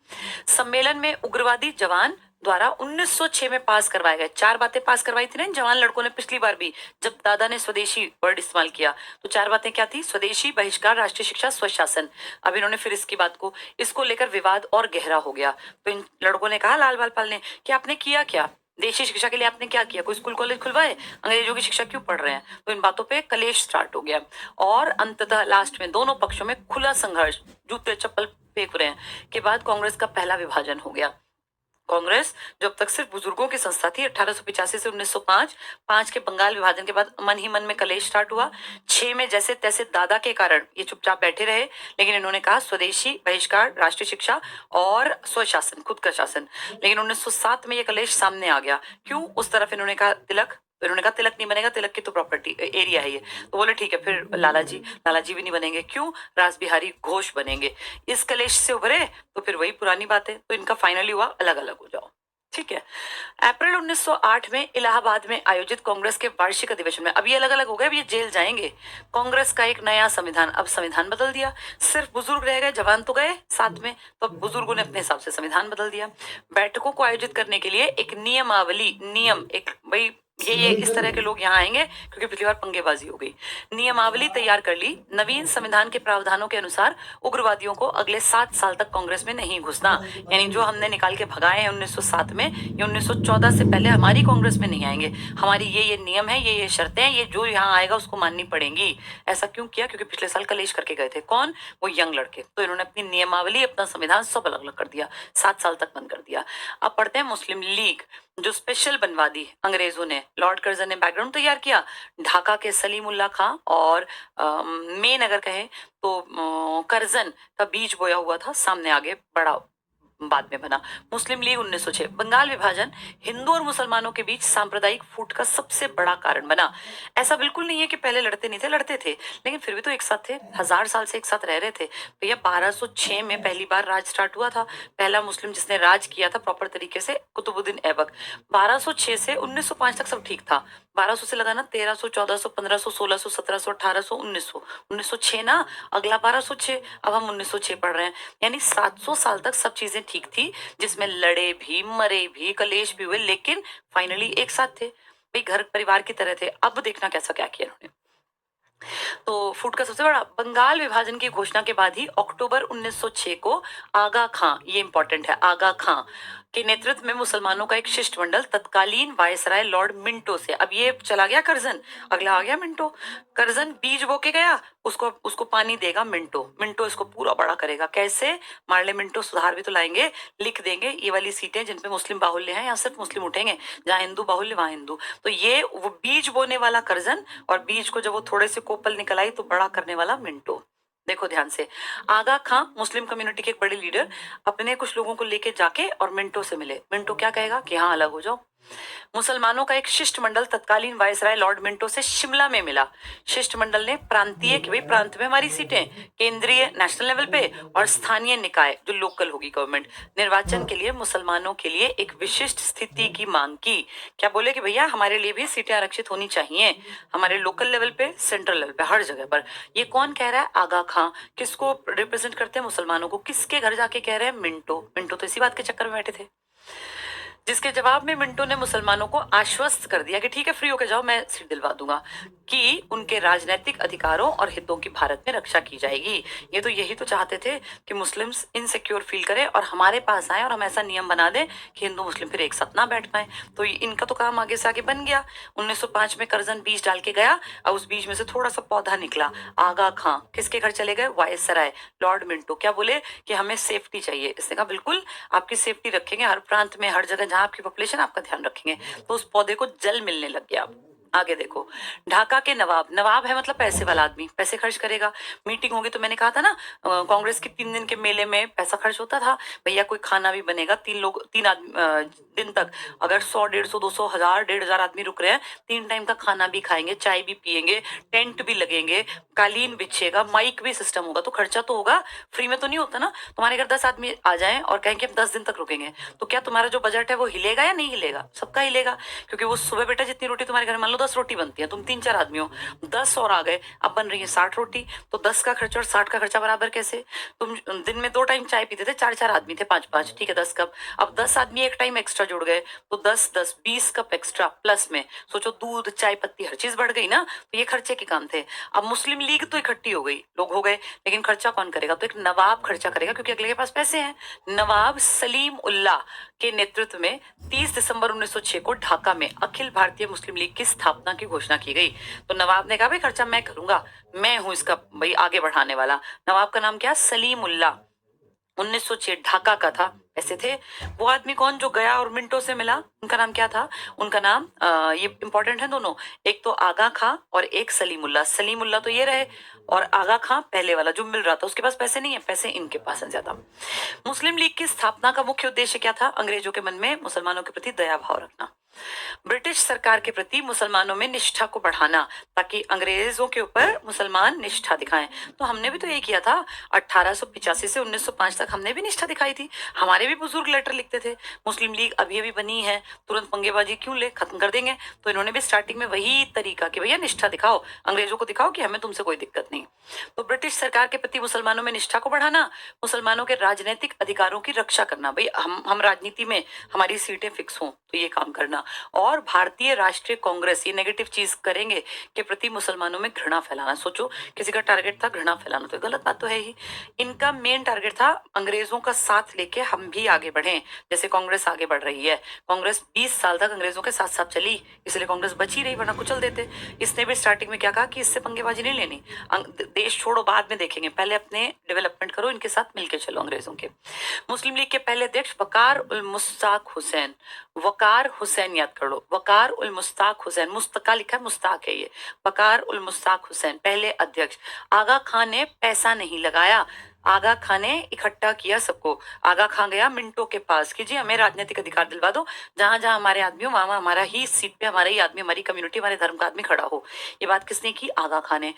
सम्मेलन में उग्रवादी जवान द्वारा 1906 में पास करवाए गए, 4 बातें पास करवाई थी ना इन जवान लड़कों ने पिछली बार भी, जब दादा ने स्वदेशी वर्ड इस्तेमाल किया। तो 4 बातें क्या थी? स्वदेशी, बहिष्कार, राष्ट्रीय शिक्षा, स्वशासन। अब इन्होंने फिर इसकी बात को, इसको लेकर विवाद और गहरा हो गया। तो इन लड़कों ने कहा, लाल बाल पाल ने, कि आपने किया क्या, देशी शिक्षा के लिए आपने क्या किया, कोई स्कूल कॉलेज खुलवाए, अंग्रेजों की शिक्षा क्यों पढ़ रहे हैं? तो इन बातों पे कलेश स्टार्ट हो गया और अंततः लास्ट में दोनों पक्षों में खुला संघर्ष, जूते चप्पल फेंक रहे हैं, के बाद कांग्रेस का पहला विभाजन हो गया। कांग्रेस जो अब तक सिर्फ बुजुर्गों की संस्था थी, 1885 से 1905, 5 के बंगाल विभाजन के बाद मन ही मन में कलेश स्टार्ट हुआ। 6 में जैसे तैसे दादा के कारण ये चुपचाप बैठे रहे, लेकिन इन्होंने कहा स्वदेशी, बहिष्कार, राष्ट्रीय शिक्षा और स्वशासन, खुद का शासन। लेकिन 1907 में ये कलेश सामने आ गया। क्यों? उस तरफ इन्होंने कहा तिलक, तो इन्होंने कहा तिलक नहीं बनेगा, तिलक की तो प्रॉपर्टी एरिया है ये। तो बोले ठीक है, फिर लाला जी भी नहीं बनेंगे। क्यों? रास बिहारी घोष बनेंगे। इस कलेश से उभरे तो फिर वही पुरानी बात है, तो इनका फाइनली हुआ अलग अलग हो जाओ। ठीक है। अप्रैल 1908 में इलाहाबाद में आयोजित कांग्रेस के वार्षिक अधिवेशन में, अब ये अलग अलग हो गए, अब ये जेल जाएंगे। कांग्रेस का एक नया संविधान, अब संविधान बदल दिया, सिर्फ बुजुर्ग रह गए, जवान तो गए साथ में, तो अब बुजुर्गों ने अपने हिसाब से संविधान बदल दिया। बैठकों को आयोजित करने के लिए एक नियमावली, नियम, एक भाई ये इस तरह के लोग यहाँ आएंगे क्योंकि पिछली बार पंगेबाजी हो गई, नियमावली तैयार कर ली। नवीन संविधान के प्रावधानों के अनुसार उग्रवादियों को अगले 7 साल तक कांग्रेस में नहीं घुसना, यानी जो हमने निकाल के भगाए हैं 1907 में, ये 1914 से पहले हमारी कांग्रेस में नहीं आएंगे। हमारी ये नियम है, ये शर्तें हैं, ये जो यहाँ आएगा उसको माननी पड़ेंगी। ऐसा क्यों किया? क्योंकि पिछले साल कलेश करके गए थे। कौन? वो यंग लड़के। तो इन्होंने अपनी नियमावली, अपना संविधान सब अलग अलग कर दिया, 7 साल तक बंद कर दिया। अब पढ़ते हैं मुस्लिम लीग, जो स्पेशल बनवा दी अंग्रेजों ने। लॉर्ड कर्जन ने बैकग्राउंड तैयार किया। ढाका के सलीमुल्लाह खां और मेन अगर कहें तो कर्जन का बीज बोया हुआ था, सामने आगे बड़ा बाद में बना। मुस्लिम लीग 1906। बंगाल विभाजन हिंदू और मुसलमानों के बीच सांप्रदायिक फूट का सबसे बड़ा कारण बना। ऐसा बिल्कुल नहीं है कि पहले लड़ते नहीं थे, लड़ते थे, लेकिन फिर भी तो एक साथ थे, 1000 साल से एक साथ रह रहे थे भैया। 1206 में पहली बार राज स्टार्ट हुआ था। पहला मुस्लिम जिसने राज किया था प्रॉपर तरीके से, कुतुबुद्दीन ऐबक। 1206 से 1905 तक सब ठीक था। 1200 से लगाना 1300, 1400, 1500, 1600, 1700, 1800, 1900, 1906 ना, अगला 1206, अब हम 1906 पढ़ रहे हैं, यानी 700 साल तक सब चीजें ठीक थी, जिसमें लड़े भी, मरे भी, कलेश भी हुए, लेकिन फाइनली एक साथ थे भाई, घर परिवार की तरह थे। अब देखना कैसा क्या किया उन्होंने। तो फूट का सबसे बड़ा, बंगाल विभाजन की घोषणा के बाद ही अक्टूबर 1906 को आगा खां, ये इंपॉर्टेंट है, आगा खां के नेतृत्व में मुसलमानों का एक शिष्टमंडल तत्कालीन वायसराय लॉर्ड मिंटो से, अब ये चला गया कर्जन, अगला आ गया मिंटो। कर्जन बीज बो के गया, उसको उसको पानी देगा मिंटो, मिंटो इसको पूरा बड़ा करेगा। कैसे? मार्ले मिंटो सुधार भी तो लाएंगे, लिख देंगे ये वाली सीटें जिन पे मुस्लिम बाहुल्य है, यहाँ सिर्फ मुस्लिम उठेंगे, जहाँ हिंदू बाहुल्य वहां हिंदू। तो ये वो बीज बोने वाला कर्जन, और बीज को जब वो थोड़े से कोपल निकल आई तो बड़ा करने वाला मिंटो। देखो ध्यान से, आगा खां मुस्लिम कम्युनिटी के एक बड़े लीडर अपने कुछ लोगों को लेके जाके और मिंटो से मिले। मिंटो क्या कहेगा कि हाँ अलग हो जाओ। मुसलमानों का एक शिष्टमंडल तत्कालीन वायसराय लॉर्ड मिंटो से शिमला में मिला। शिष्टमंडल ने प्रांतीय, कि भाई प्रांत में हमारी सीटें, केंद्रीय नेशनल लेवल पे और स्थानीय निकाय जो लोकल होगी गवर्नमेंट, निर्वाचन के लिए मुसलमानों के लिए एक विशिष्ट स्थिति की मांग की। क्या बोले कि भैया हमारे लिए भी सीटें आरक्षित होनी चाहिए, हमारे लोकल लेवल पे, सेंट्रल लेवल पे, हर जगह पर। ये कौन कह रहा है? आगा खां। किसको रिप्रेजेंट करते हैं? मुसलमानों को। किसके घर जाके कह रहे हैं? मिंटो। मिंटो तो इसी बात के चक्कर में बैठे थे, जिसके जवाब में मिंटो ने मुसलमानों को आश्वस्त कर दिया कि ठीक है फ्री होके जाओ, मैं सीट दिलवा दूंगा, कि उनके राजनीतिक अधिकारों और हितों की भारत में रक्षा की जाएगी। ये तो यही तो चाहते थे कि मुस्लिम्स इनसिक्योर फील करें और हमारे पास आए और हम ऐसा नियम बना दें कि हिंदू मुस्लिम फिर एक साथ ना बैठ पाए। तो इनका तो काम आगे से आगे बन गया। 1905 में कर्जन बीज डाल के गया और उस बीज में से थोड़ा सा पौधा निकला। आगा खां किसके घर चले गए? Viceroy Lord Minto. क्या बोले कि हमें सेफ्टी चाहिए। इसने कहा बिल्कुल आपकी सेफ्टी रखेंगे, हर प्रांत में, हर जगह जहां आपकी पॉपुलेशन, आपका ध्यान रखेंगे। तो उस पौधे को जल मिलने लग गया। आगे देखो, ढाका के नवाब, नवाब है मतलब पैसे वाला आदमी, पैसे खर्च करेगा। मीटिंग होगी तो मैंने कहा था ना, कांग्रेस की 3 दिन के मेले में पैसा खर्च होता था। भैया कोई खाना भी बनेगा, 3 आदमी दिन तक, अगर 100, 150, 200, 1000, 1500 आदमी रुक रहे हैं, 3 टाइम का खाना भी खाएंगे, चाय भी पियेंगे, टेंट भी लगेंगे, कालीन बिछेगा, माइक भी सिस्टम होगा, तो खर्चा तो होगा, फ्री में तो नहीं होता ना। तुम्हारे घर 10 आदमी आ जाएं और कहें कि हम 10 दिन तक रुकेंगे, तो क्या तुम्हारा जो बजट है वो हिलेगा या नहीं हिलेगा? सबका हिलेगा, क्योंकि वो सुबह बेटा जितनी रोटी तुम्हारे घर में, मान लो 10 रोटी बनती है, तुम 3-4 आदमी हो, 10 और आ गए, अब बन रही है 60 रोटी, तो 10 का खर्चा और 60 का खर्चा बराबर कैसे? तुम दिन में 2 टाइम चाय पीते थे, 4-4 आदमी थे, 5-5, ठीक है, 10 कप। अब 10 आदमी एक टाइम एक्स्ट्रा जुड़ गए, तो 10-10, 20 कप एक्स्ट्रा प्लस में सोचो, दूध, चाय पत्ती, हर चीज बढ़ गई ना, तो ये खर्चे के काम थे। अब मुस्लिम लीग तो इकट्ठी हो गई, लोग हो गए, लेकिन खर्चा कौन करेगा? तो एक नवाब खर्चा करेगा, क्योंकि अगले के पास पैसे हैं। नवाब सलीम उल्लाह के नेतृत्व में 30 दिसंबर 1906 को ढाका में अखिल भारतीय मुस्लिम लीग की स्थापना की घोषणा की गई। तो नवाब ने कहा भाई खर्चा मैं करूंगा, मैं हूं इसका भाई आगे बढ़ाने वाला। नवाब का नाम क्या? सलीम उल्लाह, 1906, ढाका का था। ऐसे थे। वो आदमी कौन जो गया और मिंटो से मिला, उनका नाम क्या था? उनका नाम ये इंपॉर्टेंट है दोनों, एक तो आगा खां और एक सलीमुल्लाह। सलीमुल्लाह तो ये रहे, और आगा खां पहले वाला जो मिल रहा था, उसके पास पैसे नहीं है, पैसे इनके पास है ज्यादा। मुस्लिम लीग की स्थापना का मुख्य उद्देश्य क्या था? अंग्रेजों के मन में मुसलमानों के प्रति दया भाव रखना, ब्रिटिश सरकार के प्रति मुसलमानों में निष्ठा को बढ़ाना, ताकि अंग्रेजों के ऊपर मुसलमान निष्ठा दिखाएं। तो हमने भी तो ये किया था, 1885 से 1905 तक हमने भी निष्ठा दिखाई थी। हमारे भी बुजुर्ग लेटर लिखते थे। मुस्लिम लीग अभी अभी बनी है, तुरंत पंगेबाजी क्यों ले, खत्म कर देंगे। तो इन्होंने भी स्टार्टिंग में वही तरीका कि भैया निष्ठा दिखाओ, अंग्रेजों को दिखाओ कि हमें तुमसे कोई दिक्कत नहीं। तो ब्रिटिश सरकार के प्रति मुसलमानों में निष्ठा को बढ़ाना, मुसलमानों के राजनीतिक अधिकारों की रक्षा करना, भाई हम राजनीति में हमारी सीटें फिक्स हों, तो ये काम करना। और भारतीय राष्ट्रीय कांग्रेस, ये नेगेटिव चीज करेंगे के प्रति मुसलमानों में घृणा फैलाना। सोचो, किसी का टारगेट था घृणा फैलाना, तो गलत बात तो है ही। इनका मेन टारगेट था अंग्रेजों का साथ लेके हम भी आगे बढ़े, जैसे कांग्रेस आगे बढ़ रही है। कांग्रेस 20 साल तक अंग्रेजों के साथ साथ चली, इसलिए कांग्रेस बची रही, वरना कुचल देते। इसने भी स्टार्टिंग में क्या कहा कि इससे पंगेबाजी नहीं लेनी, देश छोड़ो बाद में देखेंगे, पहले अपने डेवलपमेंट करो, इनके साथ मिलके चलो अंग्रेजों के। मुस्लिम लीग के पहले अध्यक्ष वकार उल मुस्ताक हुसैन, वकार हुसैन याद कर लो, वकार उल मुस्ताक हुसैन, मुस्तका लिखा है, मुस्ताक है ये, वकार उल मुस्ताक हुसैन पहले अध्यक्ष। आगा खान ने पैसा नहीं लगाया, आगा खान ने इकट्ठा किया सबको। आगा खान गया मिंटो के पास कि जी हमें राजनीतिक अधिकार दिलवा दो, जहां जहां हमारे आदमी हो वहां हमारा ही सीट पे हमारा ही आदमी, हमारी कम्युनिटी, हमारे धर्म का आदमी खड़ा हो। ये बात किसने की? आगा खान ने।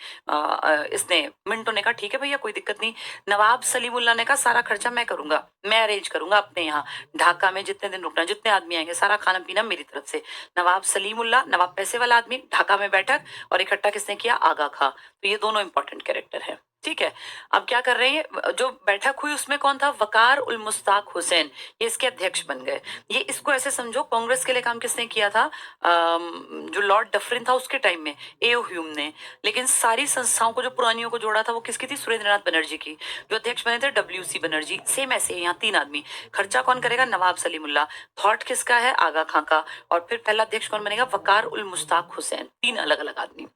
इसने, मिंटो ने कहा ठीक है भैया कोई दिक्कत नहीं। नवाब सलीमुल्लाह ने कहा सारा खर्चा मैं करूंगा, मैं अरेंज करूंगा अपने यहाँ ढाका में, जितने दिन रुकना, जितने आदमी आएंगे, सारा खाना पीना मेरी तरफ से। नवाब सलीमुल्लाह, नवाब पैसे वाला आदमी, ढाका में बैठक, और इकट्ठा किसने किया? आगा खां। तो ये दोनों इंपॉर्टेंट कैरेक्टर है, ठीक है। अब क्या कर रहे हैं, जो बैठक हुई उसमें कौन था? वकार उल मुस्ताक हुसैन, ये इसके अध्यक्ष बन गए। ये इसको ऐसे समझो, कांग्रेस के लिए काम किसने किया था? जो लॉर्ड डफरिन था उसके टाइम में, एओ ह्यूम ने। लेकिन सारी संस्थाओं को, जो पुरानियों को जोड़ा था, वो किसकी थी? सुरेंद्रनाथ बनर्जी की। जो अध्यक्ष बने थे? WC बनर्जी। सेम ऐसे यहाँ 3 आदमी। खर्चा कौन करेगा? नवाब सलीमुल्लाह। थॉट किसका है? आगा खां का। और फिर पहला अध्यक्ष कौन बनेगा? वकार उल मुस्ताक हुसैन। 3 अलग अलग आदमी।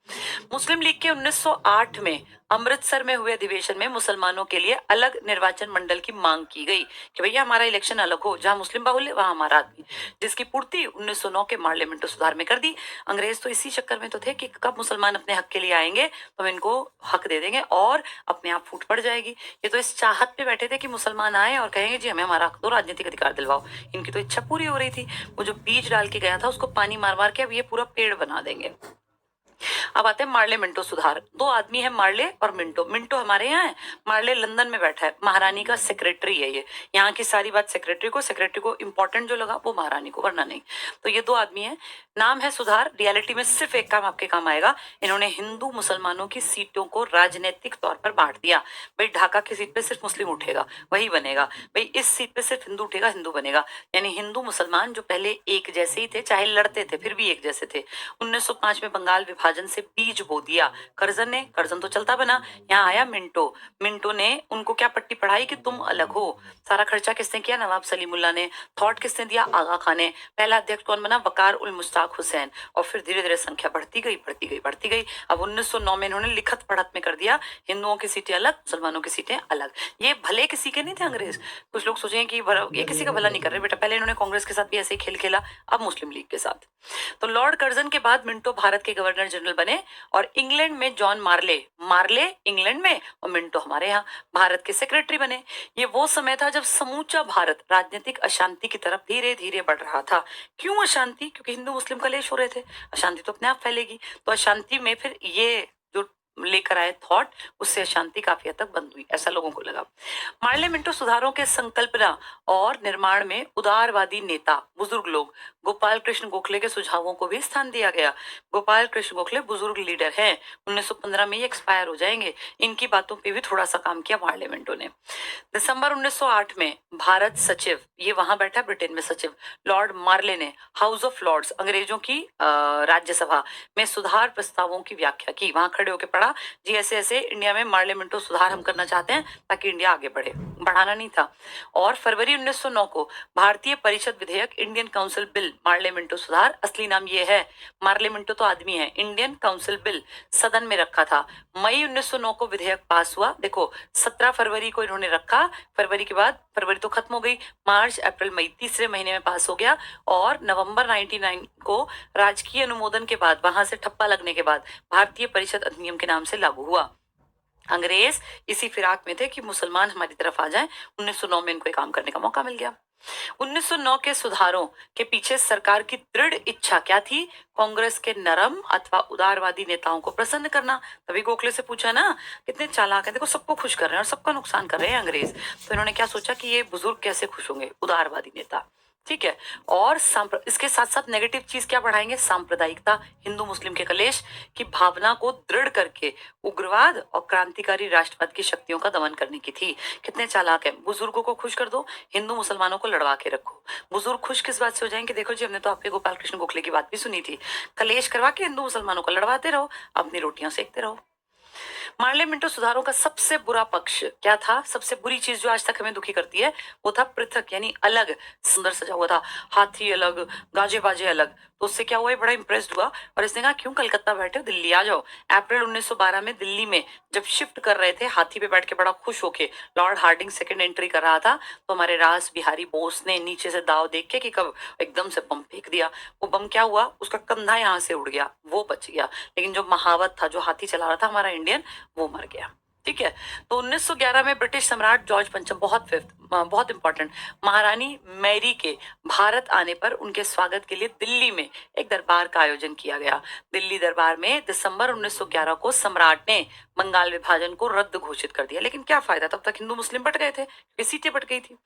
मुस्लिम लीग के 1908 में अमृतसर में हुए अधिवेशन में मुसलमानों के लिए अलग निर्वाचन मंडल की मांग की गई कि भैया हमारा इलेक्शन अलग हो, जहां मुस्लिम बाहुल्य वहां हमारा आदमी, जिसकी पूर्ति 1909 के मार्ले मिंटो सुधार में कर दी। अंग्रेज तो इसी चक्कर में तो थे कि कब मुसलमान अपने हक के लिए आएंगे तो हम इनको हक दे देंगे और अपने आप फूट पड़ जाएगी। ये तो इस चाहत पे बैठे थे कि मुसलमान आए और कहेंगे जी हमें हमारा हक दो, राजनीतिक अधिकार दिलवाओ। इनकी तो इच्छा पूरी हो रही थी। वो जो बीज डाल के गया था उसको पानी मार मार के अब ये पूरा पेड़ बना देंगे। अब आते हैं मार्ले मिंटो सुधार। 2 आदमी है, मार्ले और मिंटो। मिंटो हमारे यहाँ है, मार्ले लंदन में बैठा है, महारानी का सेक्रेटरी है ये। यहाँ की सारी बात सेक्रेटरी को इंपॉर्टेंट जो लगा वो महारानी को, वरना नहीं। तो ये 2 आदमी है, नाम है सुधार। रियलिटी में सिर्फ एक काम आपके काम आएगा, इन्होंने हिंदू मुसलमानों की सीटों को राजनीतिक तौर पर बांट दिया। भाई ढाका की सीट पे सिर्फ मुस्लिम उठेगा, वही बनेगा। भाई इस सीट पे सिर्फ हिंदू उठेगा, हिंदू बनेगा। यानी हिंदू मुसलमान जो पहले एक जैसे ही थे, चाहे लड़ते थे फिर भी एक जैसे थे। 1905 में बंगाल विभाजन विभाजन से बीज बो दिया कर्जन ने। कर्जन तो चलता बना, यहाँ आया मिंटो। मिंटो ने उनको क्या पट्टी पढ़ाई कि तुम अलग हो। सारा खर्चा किसने किया? नवाब सलीमुल्लाह ने। थॉट किसने दिया? आगा खान ने। पहला अध्यक्ष कौन बना? वकार उल मुश्ताक हुसैन। और फिर धीरे धीरे संख्या बढ़ती गई बढ़ती गई बढ़ती गई। अब 1909 में इन्होंने लिखत पढ़त में कर दिया, हिंदुओं की सीटें अलग, मुसलमानों की सीटें अलग। ये भले किसी के नहीं थे अंग्रेज। कुछ लोग सोचें कि ये किसी का भला नहीं कर रहे बेटा, पहले इन्होंने कांग्रेस के साथ भी ऐसे ही खेल खेला, अब मुस्लिम लीग के साथ। तो लॉर्ड कर्जन के बाद मिंटो भारत के गवर्नर जनरल बने और इंग्लैंड में जॉन मार्ले, मार्ले इंग्लैंड में और मिंटो हमारे यहाँ भारत के सेक्रेटरी बने। ये वो समय था जब समूचा भारत राजनीतिक अशांति की तरफ धीरे धीरे बढ़ रहा था। क्यों अशांति? क्योंकि हिंदू मुस्लिम कलेश हो रहे थे। अशांति तो अपने आप फैलेगी, तो अशांति में फिर ये जो लेकर आए थॉट, उससे अशांति काफी हद तक बंद हुई, ऐसा लोगों को लगा। मार्ले मिंटो सुधारों के संकल्पना और निर्माण में उदारवादी नेता, बुजुर्ग लोग, गोपाल कृष्ण गोखले के सुझावों को भी स्थान दिया गया। गोपाल कृष्ण गोखले बुजुर्ग लीडर हैं, 1915 में ये एक्सपायर हो जाएंगे। इनकी बातों पे भी थोड़ा सा काम किया मार्ले मिंटो ने। दिसंबर 1908 में भारत सचिव, ये वहां बैठा ब्रिटेन में सचिव, लॉर्ड मार्ले ने हाउस ऑफ लॉर्ड्स, अंग्रेजों की राज्यसभा में सुधार प्रस्तावों की व्याख्या की। वहां खड़े होकर पढ़ा जी ऐसे ऐसे इंडिया में मार्ले मिंटो सुधार हम करना चाहते हैं ताकि इंडिया आगे बढ़े, बढ़ाना नहीं था। और फरवरी 1909 को भारतीय परिषद विधेयक Indian council bill Morley Minto सुधार, असली नाम ये है, मार्ले मिंटो तो आदमी है, इंडियन काउंसिल बिल, सदन में रखा था। मई 1909 को विधेयक पास हुआ। देखो 17 फरवरी को इन्होंने रखा, फरवरी के बाद, फरवरी तो खत्म हो गई, मार्च अप्रैल मई, तीसरे महीने में पास हो गया। और नवंबर 99 को राजकीय अनुमोदन के बाद, वहां से ठप्पा लगने के बाद, भारतीय परिषद अधिनियम के नाम से लागू हुआ। अंग्रेज इसी फिराक में थे कि मुसलमान हमारी तरफ आ जाएं। 1909 में इनको काम करने का मौका मिल गया। 1909 के सुधारों के पीछे सरकार की दृढ़ इच्छा क्या थी? कांग्रेस के नरम अथवा उदारवादी नेताओं को प्रसन्न करना। तभी गोखले से पूछा ना, कितने चालाक है, देखो सबको खुश कर रहे हैं और सबका नुकसान कर रहे हैं अंग्रेज। तो इन्होंने क्या सोचा कि ये बुजुर्ग कैसे खुश होंगे, उदारवादी नेता, ठीक है। और इसके साथ साथ नेगेटिव चीज क्या बढ़ाएंगे? सांप्रदायिकता, हिंदू मुस्लिम के कलेश की भावना को दृढ़ करके उग्रवाद और क्रांतिकारी राष्ट्रवाद की शक्तियों का दमन करने की थी। कितने चालाक है, बुजुर्गों को खुश कर दो, हिंदू मुसलमानों को लड़वा के रखो। बुजुर्ग खुश किस बात से हो जाएंगे? देखो जी, हमने तो आपके गोपाल कृष्ण गोखले की बात भी सुनी थी, कलेश करवा के हिंदू मुसलमानों को लड़वाते रहो, अपनी रोटियां सेकते रहो। मार्ले मिंटो सुधारों का सबसे बुरा पक्ष क्या था? सबसे बुरी चीज जो आज तक हमें दुखी करती है वो था पृथक, यानी अलग। सुंदर सजा हुआ था, हाथी अलग, गाजे बाजे अलग। तो उससे क्या हुआ, ये बड़ा इंप्रेस्ड हुआ और इसने कहा क्यों कलकत्ता बैठे हो, दिल्ली आ जाओ। अप्रैल 1912 में दिल्ली में जब शिफ्ट कर रहे थे, हाथी पे बैठ के बड़ा खुश होके लॉर्ड हार्डिंग सेकंड एंट्री कर रहा था, तो हमारे रास बिहारी बोस ने नीचे से दाव देख के कि कब एकदम से बम फेंक दिया। वो बम क्या हुआ, उसका कंधा यहाँ से उड़ गया, वो बच गया, लेकिन जो महावत था, जो हाथी चला रहा था हमारा इंडियन, वो मर गया, ठीक है। तो 1911 में ब्रिटिश सम्राट जॉर्ज पंचम, बहुत इंपॉर्टेंट, महारानी मैरी के भारत आने पर उनके स्वागत के लिए दिल्ली में एक दरबार का आयोजन किया गया। दिल्ली दरबार में दिसंबर 1911 को सम्राट ने बंगाल विभाजन को रद्द घोषित कर दिया। लेकिन क्या फायदा, तब तक हिंदू मुस्लिम बट गए थे, सीटें बट गई थी।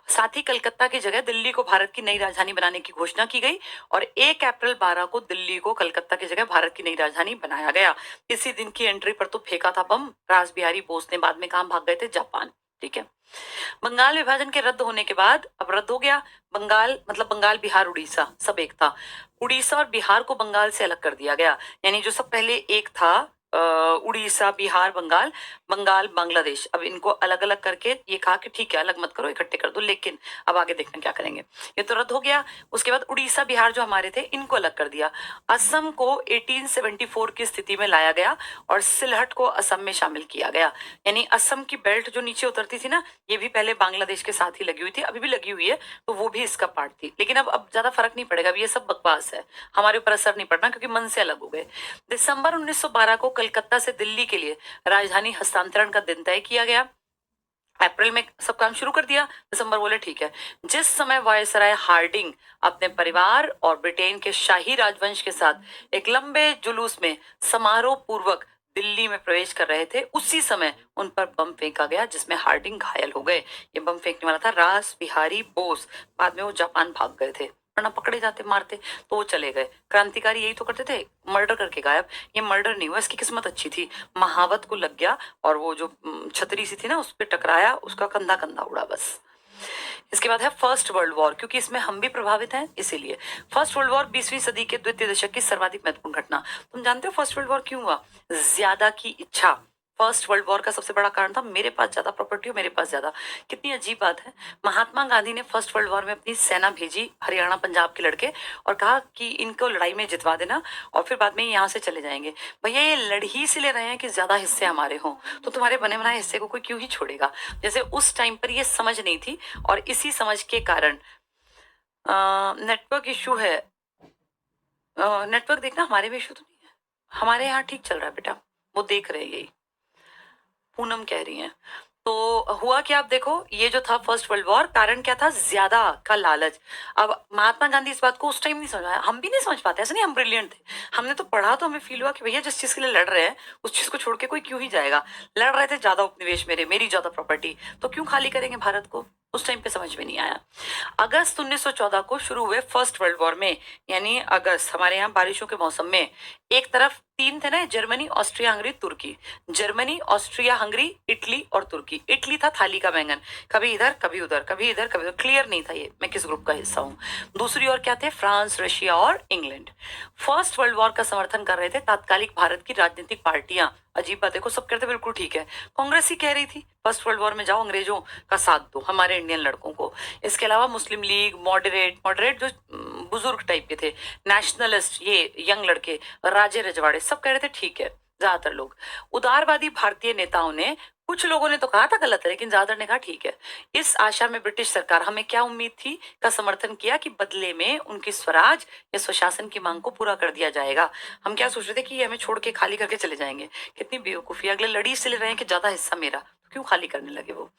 साथ ही कलकत्ता की जगह दिल्ली को भारत की नई राजधानी बनाने की घोषणा की गई और 1 अप्रैल 12 को दिल्ली को कलकत्ता की जगह भारत की नई राजधानी बनाया गया। इसी दिन की एंट्री पर तो फेंका था बम रास बिहारी बोस ने, बाद में कहां भाग गए थे? जापान, ठीक है। बंगाल विभाजन के रद्द होने के बाद, अब रद्द हो गया बंगाल, मतलब बंगाल बिहार उड़ीसा सब एक था। उड़ीसा और बिहार को बंगाल से अलग कर दिया गया, यानी जो सब पहले एक था, उड़ीसा बिहार बंगाल, बंगाल बांग्लादेश, अब इनको अलग अलग करके ये कहा कि ठीक है अलग मत करो, इकट्ठे कर दो। लेकिन अब आगे देखना क्या करेंगे, ये तो रद्द हो गया। उसके बाद उड़ीसा बिहार जो हमारे थे, इनको अलग कर दिया। असम को 1874 की स्थिति में लाया गया और सिलहट को असम में शामिल किया गया। यानी असम की बेल्ट जो नीचे उतरती थी ना, ये भी पहले बांग्लादेश के साथ ही लगी हुई थी, अभी भी लगी हुई है, तो वो भी इसका पार्ट थी। लेकिन अब ज्यादा फर्क नहीं पड़ेगा, अब ये सब बकवास है, हमारे ऊपर असर नहीं पड़ना क्योंकि मन से अलग हो गए। दिसंबर 1912 को कलकत्ता से दिल्ली के लिए राजधानी हस्तांतरण का दिन तय किया गया। अप्रैल में सब काम शुरू कर दिया, दिसंबर बोले ठीक है। जिस समय वायसराय हार्डिंग अपने परिवार और ब्रिटेन के शाही राजवंश के साथ एक लंबे जुलूस में समारोह पूर्वक दिल्ली में प्रवेश कर रहे थे, उसी समय उन पर बम फेंका गया जिसमें हार्डिंग घायल हो गए। ये बम फेंकने वाला था रास बिहारी बोस, बाद में वो जापान भाग गए थे, वरना पकड़े जाते मारते तो वो चले गए। क्रांतिकारी यही तो करते थे, मर्डर करके गायब। ये मर्डर नहीं हुआ, इसकी किस्मत अच्छी थी, महावत को लग गया और वो जो छतरी सी थी ना उस पर टकराया, उसका कंधा कंधा उड़ा बस। इसके बाद है फर्स्ट वर्ल्ड वॉर, क्योंकि इसमें हम भी प्रभावित हैं इसीलिए। फर्स्ट वर्ल्ड वॉर 20वीं सदी के द्वितीय दशक की सर्वाधिक महत्वपूर्ण घटना। तुम जानते हो फर्स्ट वर्ल्ड वॉर क्यों हुआ? ज्यादा की इच्छा। फर्स्ट वर्ल्ड वॉर का सबसे बड़ा कारण था मेरे पास ज्यादा प्रॉपर्टी हो, मेरे पास ज्यादा। कितनी अजीब बात है। महात्मा गांधी ने फर्स्ट वर्ल्ड वॉर में अपनी सेना भेजी हरियाणा पंजाब के लड़के, और कहा कि इनको लड़ाई में जितवा देना और फिर बाद में यहाँ से चले जाएंगे। भैया ये लड़ ही से ले रहे हैं कि ज्यादा हिस्से हमारे हों, तो तुम्हारे बने बनाए हिस्से को कोई क्यों ही छोड़ेगा। जैसे उस टाइम पर ये समझ नहीं थी, और इसी समझ के कारण नेटवर्क इशू है। नेटवर्क देखना, हमारे में इशू तो नहीं है, हमारे यहाँ ठीक चल रहा है बेटा, वो देख रहे हैं यही, पूनम कह रही हैं। तो हुआ क्या, आप देखो, ये जो था फर्स्ट वर्ल्ड वॉर, कारण क्या था? ज्यादा का लालच। अब महात्मा गांधी इस बात को उस टाइम नहीं समझ पाया, हम भी नहीं समझ पाते, ऐसा नहीं हम ब्रिलियंट थे, हमने तो पढ़ा, तो हमें फील हुआ कि भैया जिस चीज के लिए लड़ रहे हैं उस चीज को छोड़ के कोई क्यों ही जाएगा। लड़ रहे थे ज्यादा उपनिवेश मेरी ज्यादा प्रॉपर्टी, तो क्यों खाली करेंगे भारत को? उस टाइम पे समझ में नहीं आया। अगस्त 1914 को शुरू हुए फर्स्ट वर्ल्ड वॉर में, यानी अगस्त, हमारे यहाँ बारिशों के मौसम में, एक तरफ तीन थे ना, जर्मनी, ऑस्ट्रिया, हंगरी, तुर्की। जर्मनी, ऑस्ट्रिया, हंगरी, इटली और तुर्की। इटली था थाली का बैंगन, कभी इधर कभी उधर, कभी इधर कभी उधर, क्लियर नहीं था ये मैं किस ग्रुप का हिस्सा हूँ। दूसरी ओर क्या थे? फ्रांस, रशिया और इंग्लैंड। फर्स्ट वर्ल्ड वॉर का समर्थन कर रहे थे तात्कालिक भारत की राजनीतिक पार्टियां। अजीब बात, देखो सब कहते बिल्कुल ठीक है। कांग्रेस ही कह रही थी फर्स्ट वर्ल्ड वॉर में जाओ, अंग्रेजों का साथ दो, हमारे इंडियन लड़कों को। इसके अलावा मुस्लिम लीग, मॉडरेट जो बुजुर्ग टाइप के थे, नेशनलिस्ट, ये यंग लड़के, राजे रजवाड़े, सब कह रहे थे ठीक है। ज्यादातर लोग, उदारवादी भारतीय नेताओं ने, कुछ लोगों ने तो कहा था गलत है, लेकिन ज्यादातर ने कहा ठीक है। इस आशा में ब्रिटिश सरकार, हमें क्या उम्मीद थी, का समर्थन किया कि बदले में उनकी स्वराज या स्वशासन की मांग को पूरा कर दिया जाएगा। हम क्या सोच रहे थे कि ये हमें छोड़ के खाली करके चले जाएंगे। कितनी बेवकूफी, अगले लड़ी से ले रहे हैं कि ज्यादा हिस्सा मेरा, क्यों खाली करने लगे वो।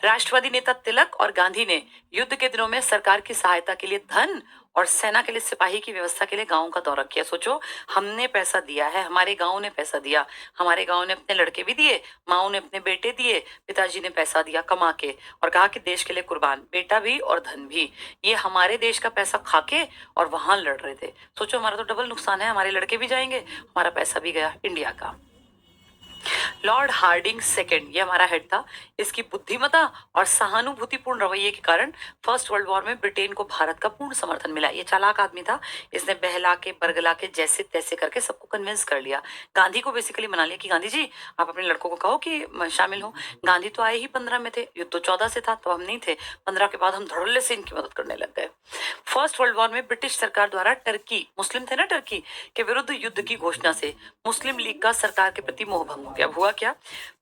राष्ट्रवादी नेता तिलक और गांधी ने युद्ध के दिनों में सरकार की सहायता के लिए धन और सेना के लिए सिपाही की व्यवस्था के लिए गांवों का दौरा किया। सोचो, हमने पैसा दिया है, हमारे गांव ने पैसा दिया, हमारे गांव ने अपने लड़के भी दिए, माओ ने अपने बेटे दिए, पिताजी ने पैसा दिया कमा के, और कहा कि देश के लिए कुर्बान, बेटा भी और धन भी। ये हमारे देश का पैसा खा के और वहां लड़ रहे थे। सोचो, हमारा तो डबल नुकसान है, हमारे लड़के भी जाएंगे, हमारा पैसा भी गया इंडिया का। लॉर्ड हार्डिंग सेकेंड, ये हमारा हेड था, इसकी बुद्धिमता और सहानुभूतिपूर्ण रवैये के कारण फर्स्ट वर्ल्ड वॉर में ब्रिटेन को भारत का पूर्ण समर्थन मिला। ये चालाक आदमी था, इसने बहला के बरगला के जैसे तैसे करके सबको कन्विंस कर लिया। गांधी को बेसिकली मना लिया कि गांधी जी आप अपने लड़कों को कहो कि शामिल हो। गांधी तो आए ही 15 में थे, युद्ध तो 14 से था, तो हम नहीं थे। 15 के बाद हम धड़ल्ले से इनकी मदद करने लग गए। फर्स्ट वर्ल्ड वॉर में ब्रिटिश सरकार द्वारा टर्की, मुस्लिम थे ना टर्की, के विरुद्ध युद्ध की घोषणा से मुस्लिम लीग का सरकार के प्रति मोह भंग हो गया। हुआ क्या?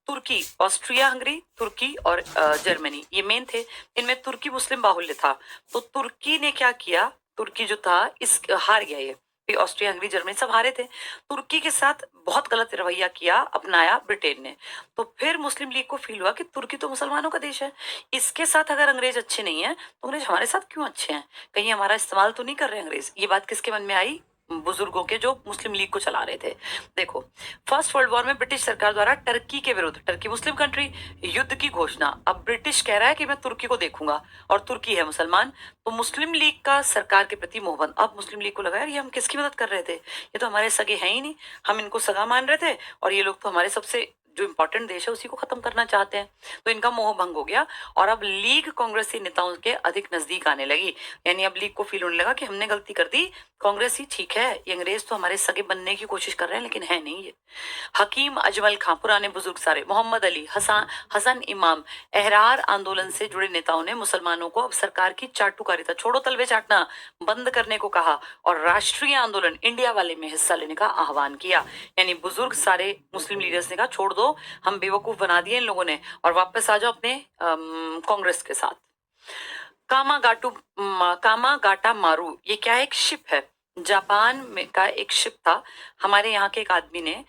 तुर्की, ऑस्ट्रिया, हंगरी, तुर्की और जर्मनी, ये मेन थे। इनमें तुर्की मुस्लिम बाहुल्य था, तो तुर्की ने क्या किया, तुर्की जो था इस हार गया, ये ऑस्ट्रिया, हंगरी, जर्मनी सब हारे थे। तुर्की के साथ बहुत गलत रवैया किया, अपनाया ब्रिटेन ने। तो फिर मुस्लिम लीग को फील हुआ कि तुर्की तो मुसलमानों का देश है, इसके साथ अगर अंग्रेज अच्छे नहीं है तो अंग्रेज हमारे साथ क्यों अच्छे हैं, कहीं हमारा इस्तेमाल तो नहीं कर रहे अंग्रेज। ये बात किसके मन में आई? बुजुर्गों के, जो मुस्लिम लीग को चला रहे थे। देखो, फर्स्ट वर्ल्ड वॉर में ब्रिटिश सरकार द्वारा टर्की के विरुद्ध, टर्की मुस्लिम कंट्री, युद्ध की घोषणा। अब ब्रिटिश कह रहा है कि मैं तुर्की को देखूंगा, और तुर्की है मुसलमान, तो मुस्लिम लीग का सरकार के प्रति मोहबंद। अब मुस्लिम लीग को लगा यार ये हम किसकी मदद कर रहे थे, ये तो हमारे सगे हैं ही नहीं, हम इनको सगा मान रहे थे, और ये लोग तो हमारे सबसे जो इंपॉर्टेंट देश है उसी को खत्म करना चाहते हैं। तो इनका मोह भंग हो गया, और अब लीग कांग्रेसी नेताओं के अधिक नजदीक आने लगी। यानी अब लीग को फील होने लगा कि हमने गलती कर दी, कांग्रेस ही ठीक है, ये अंग्रेज तो हमारे सगे बनने की कोशिश कर रहे हैं लेकिन है नहीं ये। हकीम अजमल खां, पुराने बुजुर्ग सारे, मोहम्मद अली, हसन इमाम, एहरार आंदोलन से जुड़े नेताओं ने मुसलमानों को अब सरकार की चाटुकारिता, छोड़ो तलवे चाटना, बंद करने को कहा, और राष्ट्रीय आंदोलन इंडिया वाले में हिस्सा लेने का आह्वान किया। यानी बुजुर्ग सारे मुस्लिम लीडर्स ने कहा छोड़ दो, हम बेवकूफ बना दिए इन लोगों ने, और वापस आ जाओ अपने कांग्रेस के साथ। कामागाटा मारू, ये क्या है? एक शिप है, जापान में का एक शिप था। हमारे यहाँ के एक आदमी ने,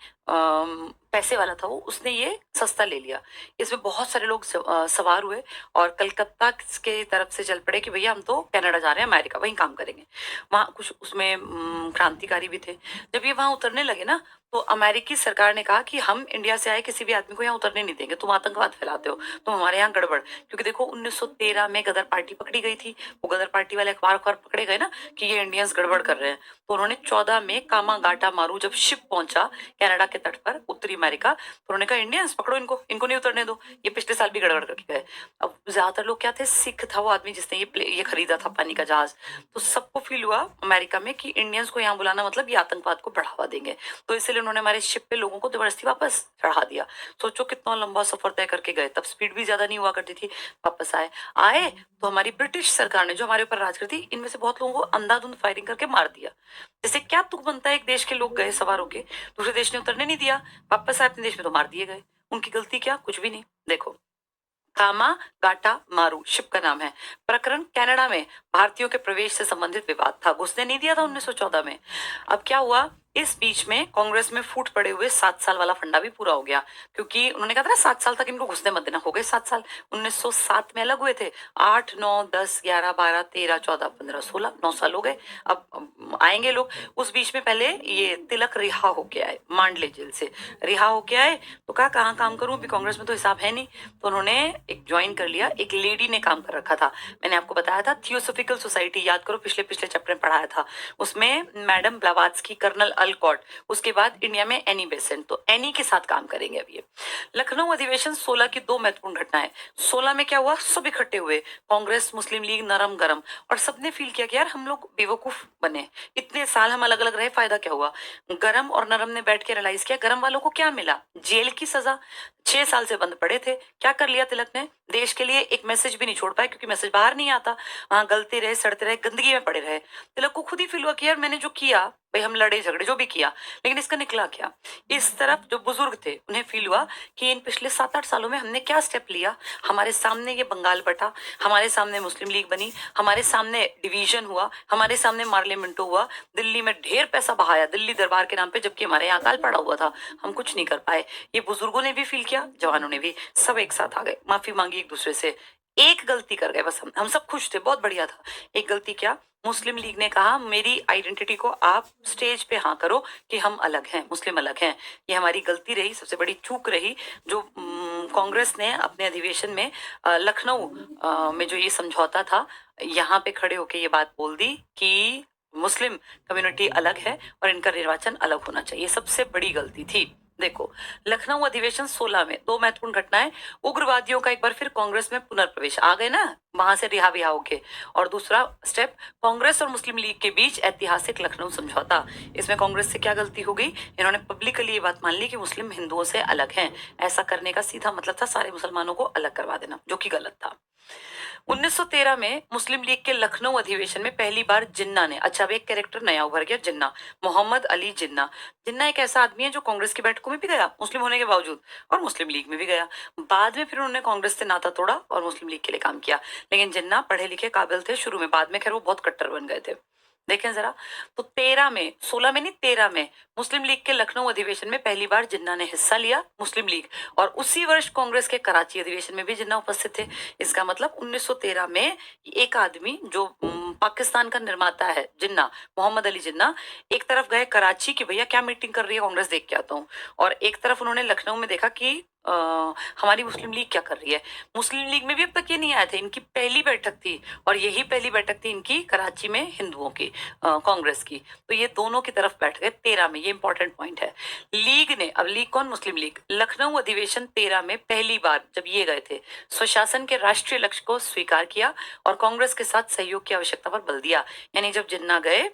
पैसे वाला था वो, उसने ये सस्ता ले लिया। इसमें बहुत सारे लोग सवार हुए और कलकत्ता के तरफ से चल पड़े कि भैया हम तो कनाडा जा रहे हैं, अमेरिका, वहीं काम करेंगे। वहाँ कुछ उसमें क्रांतिकारी भी थे। जब ये वहां उतरने लगे ना, तो अमेरिकी सरकार ने कहा कि हम इंडिया से आए किसी भी आदमी को यहाँ उतरने नहीं देंगे, तुम आतंकवाद फैलाते हो, तुम हमारे यहाँ गड़बड़। क्योंकि देखो 1913 में गदर पार्टी पकड़ी गई थी, वो गदर पार्टी वाले अखबार पकड़े गए ना कि ये इंडियंस गड़बड़ कर रहे हैं। तो उन्होंने 14 में कामागाटा मारू जब शिप पहुंचा कनाडा के तट पर उत्तरी अमेरिका, तो उन्होंने कहा इंडियंस पकड़ो, इनको इनको नहीं उतरने दो, ये पिछले साल भी गड़बड़ करके गए। अब ज्यादातर लोग क्या थे, सिख था वो आदमी जिसने ये खरीदा था पानी का जहाज। तो सबको फील हुआ अमेरिका में कि इंडियंस को यहाँ बुलाना मतलब ये आतंकवाद को बढ़ावा देंगे, तो इसलिए उन्होंने हमारे शिप पे लोगों को जबरदस्ती वापस चढ़ा दिया। सोचो कितना लंबा सफर तय करके गए, तब स्पीड भी ज्यादा नहीं हुआ करती थी। वापस आए आए तो हमारी ब्रिटिश सरकार ने जो हमारे ऊपर राज करती, इनमें से बहुत लोगों को अंधाधुंध फायरिंग करके मार दिया। जैसे क्या तुक बनता है, एक देश के लोग गए सवार होके, दूसरे देश ने उतरने नहीं दिया, वापस आए अपने देश में तो मार दिए गए। उनकी गलती क्या, कुछ भी नहीं। देखो कामा गाटा मारू शिप का नाम है। प्रकरण कनाडा में भारतीयों के प्रवेश से संबंधित विवाद था, घुसने नहीं दिया था 1914 में। अब क्या हुआ, इस बीच में कांग्रेस में फूट पड़े हुए 7 साल वाला फंडा भी पूरा हो गया, क्योंकि उन्होंने कहा था ना 7 साल तक इनको घुसने मत देना। हो गए 7 साल, 1907 में अलग हुए थे, 8 9 10 11 12 13 14 15 16 9 साल हो गए। अब आएंगे लोग। उस बीच में पहले ये तिलक रिहा होके आए, मांडले जेल से रिहा होके आए, तो कहा कहाँ काम करूं, अभी कांग्रेस में तो हिसाब है नहीं। तो उन्होंने एक ज्वाइन कर लिया, एक लेडी ने काम कर रखा था, मैंने आपको बताया था थियोसोफिकल सोसाइटी, याद करो पिछले पिछले चैप्टर में पढ़ाया था, उसमें मैडम ब्लावात्स्की, कर्नल अलकॉट, उसके बाद इंडिया में एनी बेसेंट, तो एनी के साथ काम करेंगे। अब ये लखनऊ अधिवेशन 16 की 2 महत्वपूर्ण घटनाएं। 16 में क्या हुआ, सब इकट्ठे हुए, कांग्रेस मुस्लिम लीग नरम गरम, और सबने फील किया कि यार हम लोग बेवकूफ बने, इतने साल हम अलग अलग रहे, फायदा क्या हुआ। गरम और नरम ने बैठ के रियलाइज किया, गरम वालों को क्या मिला, जेल की सजा, 6 साल से बंद पड़े थे। क्या कर लिया तिलक ने, देश के लिए एक मैसेज भी नहीं छोड़ पाए, क्योंकि मैसेज बाहर नहीं आता, वहां गलते रहे, सड़ते रहे, गंदगी में पड़े रहे। तिलक को खुद ही फील हुआ कि यार मैंने जो किया, भाई हम लड़े झगड़े जो भी किया, लेकिन इसका निकला क्या। इस तरफ जो बुजुर्ग थे उन्हें फील हुआ कि इन पिछले 7-8 सालों में हमने क्या स्टेप लिया, हमारे सामने ये बंगाल बटा, हमारे सामने मुस्लिम लीग बनी, हमारे सामने डिवीजन हुआ, हमारे सामने मार्लियामेंटो हुआ, दिल्ली में ढेर पैसा बहाया दिल्ली दरबार के नाम पे, जबकि हमारे यहाँ काल पड़ा हुआ था, हम कुछ नहीं कर पाए। ये बुजुर्गों ने भी फील किया, जवानों ने भी, सब एक साथ आ गए, माफी मांगी एक दूसरे से। एक गलती कर गए बस, हम सब खुश थे, बहुत बढ़िया था। एक गलती क्या, मुस्लिम लीग ने कहा मेरी आइडेंटिटी को आप स्टेज पे हाँ करो कि हम अलग हैं, मुस्लिम अलग हैं। ये हमारी गलती रही, सबसे बड़ी चूक रही, जो कांग्रेस ने अपने अधिवेशन में लखनऊ में जो ये समझौता था, यहाँ पे खड़े होके ये बात बोल दी कि मुस्लिम कम्युनिटी अलग है और इनका निर्वाचन अलग होना चाहिए, सबसे बड़ी गलती थी। देखो लखनऊ अधिवेशन 16 में 2 महत्वपूर्ण घटनाएं, उग्रवादियों का एक बार फिर कांग्रेस में पुनर्प्रवेश, आ गए ना वहां से रिहा बिहा होके, और दूसरा स्टेप कांग्रेस और मुस्लिम लीग के बीच ऐतिहासिक लखनऊ समझौता। इसमें कांग्रेस से क्या गलती हो गई, इन्होंने पब्लिकली ये बात मान ली कि मुस्लिम हिंदुओं से अलग हैं। ऐसा करने का सीधा मतलब था सारे मुसलमानों को अलग करवा देना, जो कि गलत था। 1913 में मुस्लिम लीग के लखनऊ अधिवेशन में पहली बार जिन्ना ने, अच्छा अब एक कैरेक्टर नया उभर गया, जिन्ना, मोहम्मद अली जिन्ना। जिन्ना एक ऐसा आदमी है जो कांग्रेस की बैठकों में भी गया मुस्लिम होने के बावजूद, और मुस्लिम लीग में भी गया। बाद में फिर उन्होंने कांग्रेस से नाता तोड़ा और मुस्लिम लीग के लिए काम किया, लेकिन जिन्ना पढ़े लिखे काबिल थे शुरू में, बाद में खैर वो बहुत कट्टर बन गए थे। देखें जरा, तो 13 में, 16 में नहीं 13 में मुस्लिम लीग के लखनऊ अधिवेशन में पहली बार जिन्ना ने हिस्सा लिया, मुस्लिम लीग, और उसी वर्ष कांग्रेस के कराची अधिवेशन में भी जिन्ना उपस्थित थे। इसका मतलब 1913 में एक आदमी जो पाकिस्तान का निर्माता है, जिन्ना, मोहम्मद अली जिन्ना, एक तरफ गए कराची की भैया क्या मीटिंग कर रही है कांग्रेस, देख के आता हूँ, और एक तरफ उन्होंने लखनऊ में देखा कि हमारी मुस्लिम लीग क्या कर रही है। मुस्लिम लीग में भी अब तक ये नहीं आए थे, इनकी पहली बैठक थी, और यही पहली बैठक थी इनकी कराची में हिंदुओं की, कांग्रेस की। तो ये दोनों की तरफ बैठ गए 13 में, ये इंपॉर्टेंट पॉइंट है। लीग ने, अब लीग कौन, मुस्लिम लीग, लखनऊ अधिवेशन 13 में पहली बार जब ये गए थे, स्वशासन के राष्ट्रीय लक्ष्य को स्वीकार किया और कांग्रेस के साथ सहयोग की आवश्यकता पर बल दिया। यानी जब जिन्ना गए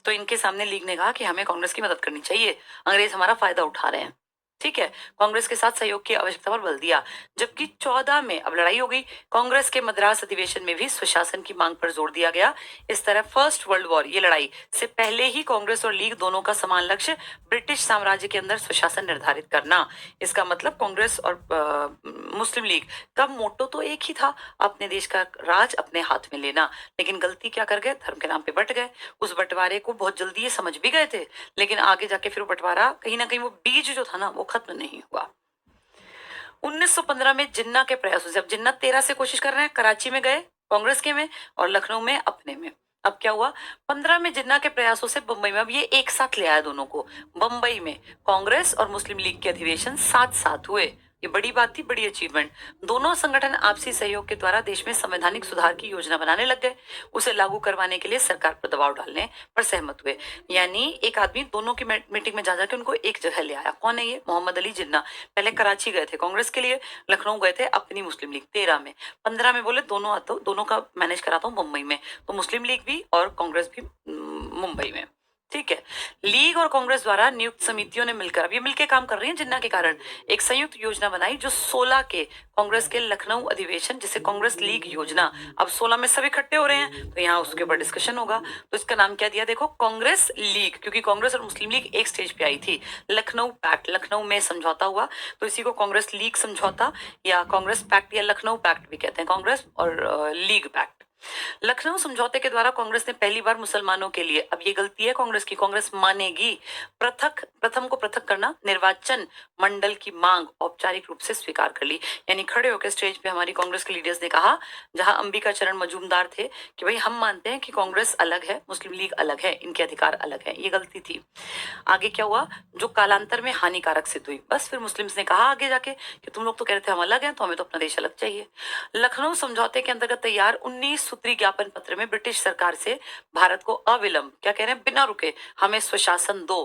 तो इनके सामने लीग ने कहा कि हमें कांग्रेस की मदद करनी चाहिए, अंग्रेज हमारा फायदा उठा रहे हैं, ठीक है, कांग्रेस के साथ सहयोग की आवश्यकता पर बल दिया। जबकि 14 में अब लड़ाई हो गई, कांग्रेस के मद्रास अधिवेशन में भी स्वशासन की मांग पर जोर दिया गया। इस तरह फर्स्ट वर्ल्ड वॉर, ये लड़ाई से पहले ही कांग्रेस और लीग दोनों का समान लक्ष्य ब्रिटिश साम्राज्य के अंदर स्वशासन निर्धारित करना। इसका मतलब कांग्रेस और मुस्लिम लीग का मोटो तो एक ही था, अपने देश का राज अपने हाथ में लेना, लेकिन गलती क्या कर गए, धर्म के नाम पे बट गए। उस बंटवारे को बहुत जल्दी ये समझ भी गए थे, लेकिन आगे जाके फिर वो बंटवारा कहीं ना कहीं, वो बीज जो था ना, वो खत्म नहीं हुआ। 1915 में जिन्ना के प्रयासों से, अब जिन्ना 13 से कोशिश कर रहे हैं, कराची में गए कांग्रेस के में और लखनऊ में अपने में। अब क्या हुआ, 15 में जिन्ना के प्रयासों से बंबई में, अब ये एक साथ ले आया दोनों को, बंबई में कांग्रेस और मुस्लिम लीग के अधिवेशन साथ साथ हुए। ये बड़ी बात थी, बड़ी अचीवमेंट। दोनों संगठन आपसी सहयोग के द्वारा देश में संवैधानिक सुधार की योजना बनाने लग गए। उसे लागू करवाने के लिए सरकार पर दबाव डालने पर सहमत हुए। यानी एक आदमी दोनों की मीटिंग में जा जाके उनको एक जगह ले आया। कौन है ये? मोहम्मद अली जिन्ना। पहले कराची गए थे कांग्रेस के लिए, लखनऊ गए थे अपनी मुस्लिम लीग 13 में, 15 में बोले दोनों आता हूँ, दोनों का मैनेज कराता हूँ मुंबई में। तो मुस्लिम लीग भी और कांग्रेस भी मुंबई में। ठीक है। लीग और कांग्रेस द्वारा नियुक्त समितियों ने मिलकर, अब ये मिलकर काम कर रही हैं जिन्ना के कारण, एक संयुक्त योजना बनाई जो 16 के कांग्रेस के लखनऊ अधिवेशन, जिसे कांग्रेस लीग योजना, अब 16 में सब इकट्ठे हो रहे हैं तो यहाँ उसके ऊपर डिस्कशन होगा। तो इसका नाम क्या दिया देखो, कांग्रेस लीग, क्योंकि कांग्रेस और मुस्लिम लीग एक स्टेज पे आई थी। लखनऊ पैक्ट, लखनऊ में समझौता हुआ तो इसी को कांग्रेस लीग समझौता या कांग्रेस पैक्ट या लखनऊ पैक्ट भी कहते हैं, कांग्रेस और लीग पैक्ट। लखनऊ समझौते के द्वारा कांग्रेस ने पहली बार मुसलमानों के लिए, अब ये गलती है कांग्रेस की, कांग्रेस मानेगी, प्रथम को पृथक करना, निर्वाचन मंडल की मांग औपचारिक रूप से स्वीकार कर ली। यानी खड़े होकर स्टेज पे हमारी कांग्रेस के लीडर्स ने कहा, जहां अंबिका चरण मजूमदार थे, कि भाई हम मानते हैं कि कांग्रेस अलग है, मुस्लिम लीग अलग है, इनके अधिकार अलग है। ये गलती थी। आगे क्या हुआ, जो कालांतर में हानिकारक सिद्ध हुई। बस फिर मुस्लिम्स ने कहा आगे जाके कि तुम लोग तो कह रहे थे हम अलग हैं, तो हमें तो अपना देश अलग चाहिए। लखनऊ समझौते के अंतर्गत तैयार 19 सूत्री ज्ञापन पत्र में ब्रिटिश सरकार से भारत को अविलंब, क्या कह रहे हैं, बिना रुके हमें स्वशासन दो,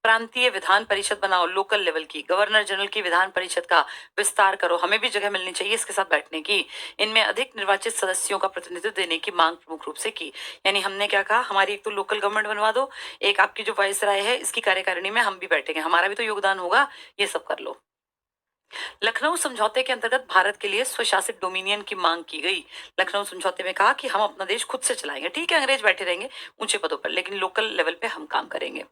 प्रांतीय विधान परिषद बनाओ, लोकल लेवल की, गवर्नर जनरल की विधान परिषद का विस्तार करो, हमें भी जगह मिलनी चाहिए इसके साथ बैठने की, इनमें अधिक निर्वाचित सदस्यों का प्रतिनिधित्व देने की मांग प्रमुख रूप से की। यानी हमने क्या कहा, हमारी एक तो लोकल गवर्नमेंट बनवा दो, एक आपकी जो वायसराय है इसकी कार्यकारिणी में हम भी बैठेंगे, हमारा भी तो योगदान होगा, ये सब कर लो। लखनऊ समझौते के अंतर्गत भारत के लिए स्वशासित डोमिनियन की मांग की गई। लखनऊ समझौते में कहा कि हम अपना देश खुद से चलाएंगे, ठीक है अंग्रेज बैठे रहेंगे ऊंचे पदों पर, लेकिन लोकल लेवल पे हम काम करेंगे,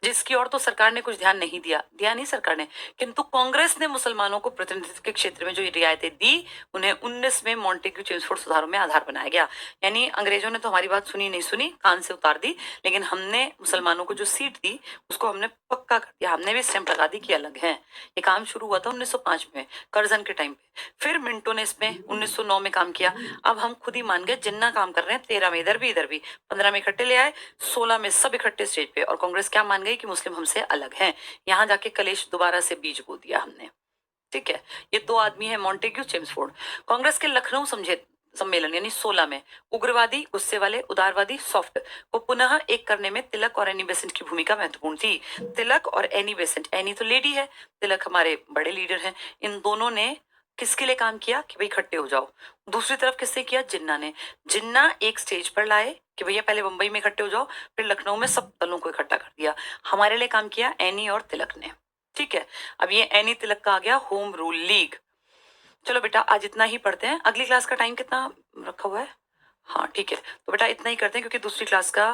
जिसकी ओर तो सरकार ने कुछ ध्यान नहीं दिया नहीं सरकार ने, किंतु कांग्रेस ने मुसलमानों को प्रतिनिधित्व के क्षेत्र में जो रियायतें दी, उन्हें 19 में मॉन्टेग्यू चेम्सफोर्ड सुधारों में आधार बनाया गया। यानी अंग्रेजों ने तो हमारी बात सुनी नहीं सुनी, कान से उतार दी, लेकिन हमने मुसलमानों को जो सीट दी उसको हमने पक्का कर दिया, हमने भी स्टैंप लगा दी कि अलग है। ये काम शुरू हुआ था 1905 में करजन के टाइम पे, फिर मिंटो ने इसमें 1909 में काम किया। अब हम खुद ही मान गए जिन्ना काम कर रहे हैं, 13 में इधर भी, 15 में इकट्ठे ले आए, 16 में सब इकट्ठे स्टेज पे, और कांग्रेस क्या मान गई कि मुस्लिम हमसे अलग हैं। यहाँ जाके कलेश दोबारा से बीज बो दिया हमने। ठीक है। ये दो आदमी है मॉन्टेग्यू चेम्सफोर्ड। कांग्रेस के लखनऊ समझे सम्मेलन यानी 16 में उग्रवादी, गुस्से वाले, उदारवादी, सॉफ्ट को पुनः एक करने में तिलक और एनी बेसेंट की भूमिका महत्वपूर्ण थी। तिलक और एनी बेसेंट, एनी तो लेडी है, तिलक हमारे बड़े लीडर हैं, इन दोनों ने किसके लिए काम किया कि भाई इकट्ठे हो जाओ। दूसरी तरफ किससे किया, जिन्ना ने। जिन्ना एक स्टेज पर लाए कि भैया पहले मुंबई में इकट्ठे हो जाओ, फिर लखनऊ में सब दलों को इकट्ठा कर दिया। हमारे लिए काम किया एनी और तिलक ने। ठीक है। अब ये एनी तिलक का आ गया होम रूल लीग। चलो बेटा आज इतना ही पढ़ते हैं, अगली क्लास का टाइम कितना रखा हुआ है? हाँ ठीक है, तो बेटा इतना ही करते हैं क्योंकि दूसरी क्लास का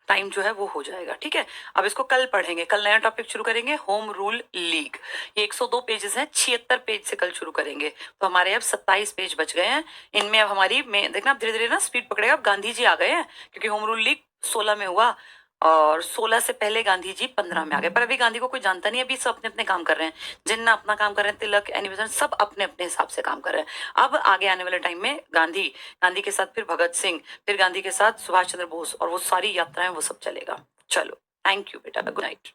टाइम जो है वो हो जाएगा। ठीक है। अब इसको कल पढ़ेंगे, कल नया टॉपिक शुरू करेंगे, होम रूल लीग। ये 102 पेजेस हैं, 76 पेज से कल शुरू करेंगे, तो हमारे अब 27 पेज बच गए हैं। इनमें अब हमारी में देखना धीरे धीरे ना स्पीड पकड़ेगा। अब गांधी जी आ गए हैं क्योंकि होम रूल लीग 16 में हुआ और 16 से पहले गांधी जी 15 में आ गए, पर अभी गांधी को कोई जानता नहीं, अभी सब अपने अपने काम कर रहे हैं, जिन्ना अपना काम कर रहे हैं, तिलक, एनिवेशन सब अपने अपने हिसाब से काम कर रहे हैं। अब आगे आने वाले टाइम में गांधी, गांधी के साथ फिर भगत सिंह, फिर गांधी के साथ सुभाष चंद्र बोस, और वो सारी यात्राएं वो सब चलेगा। चलो थैंक यू बेटा, गुड नाइट।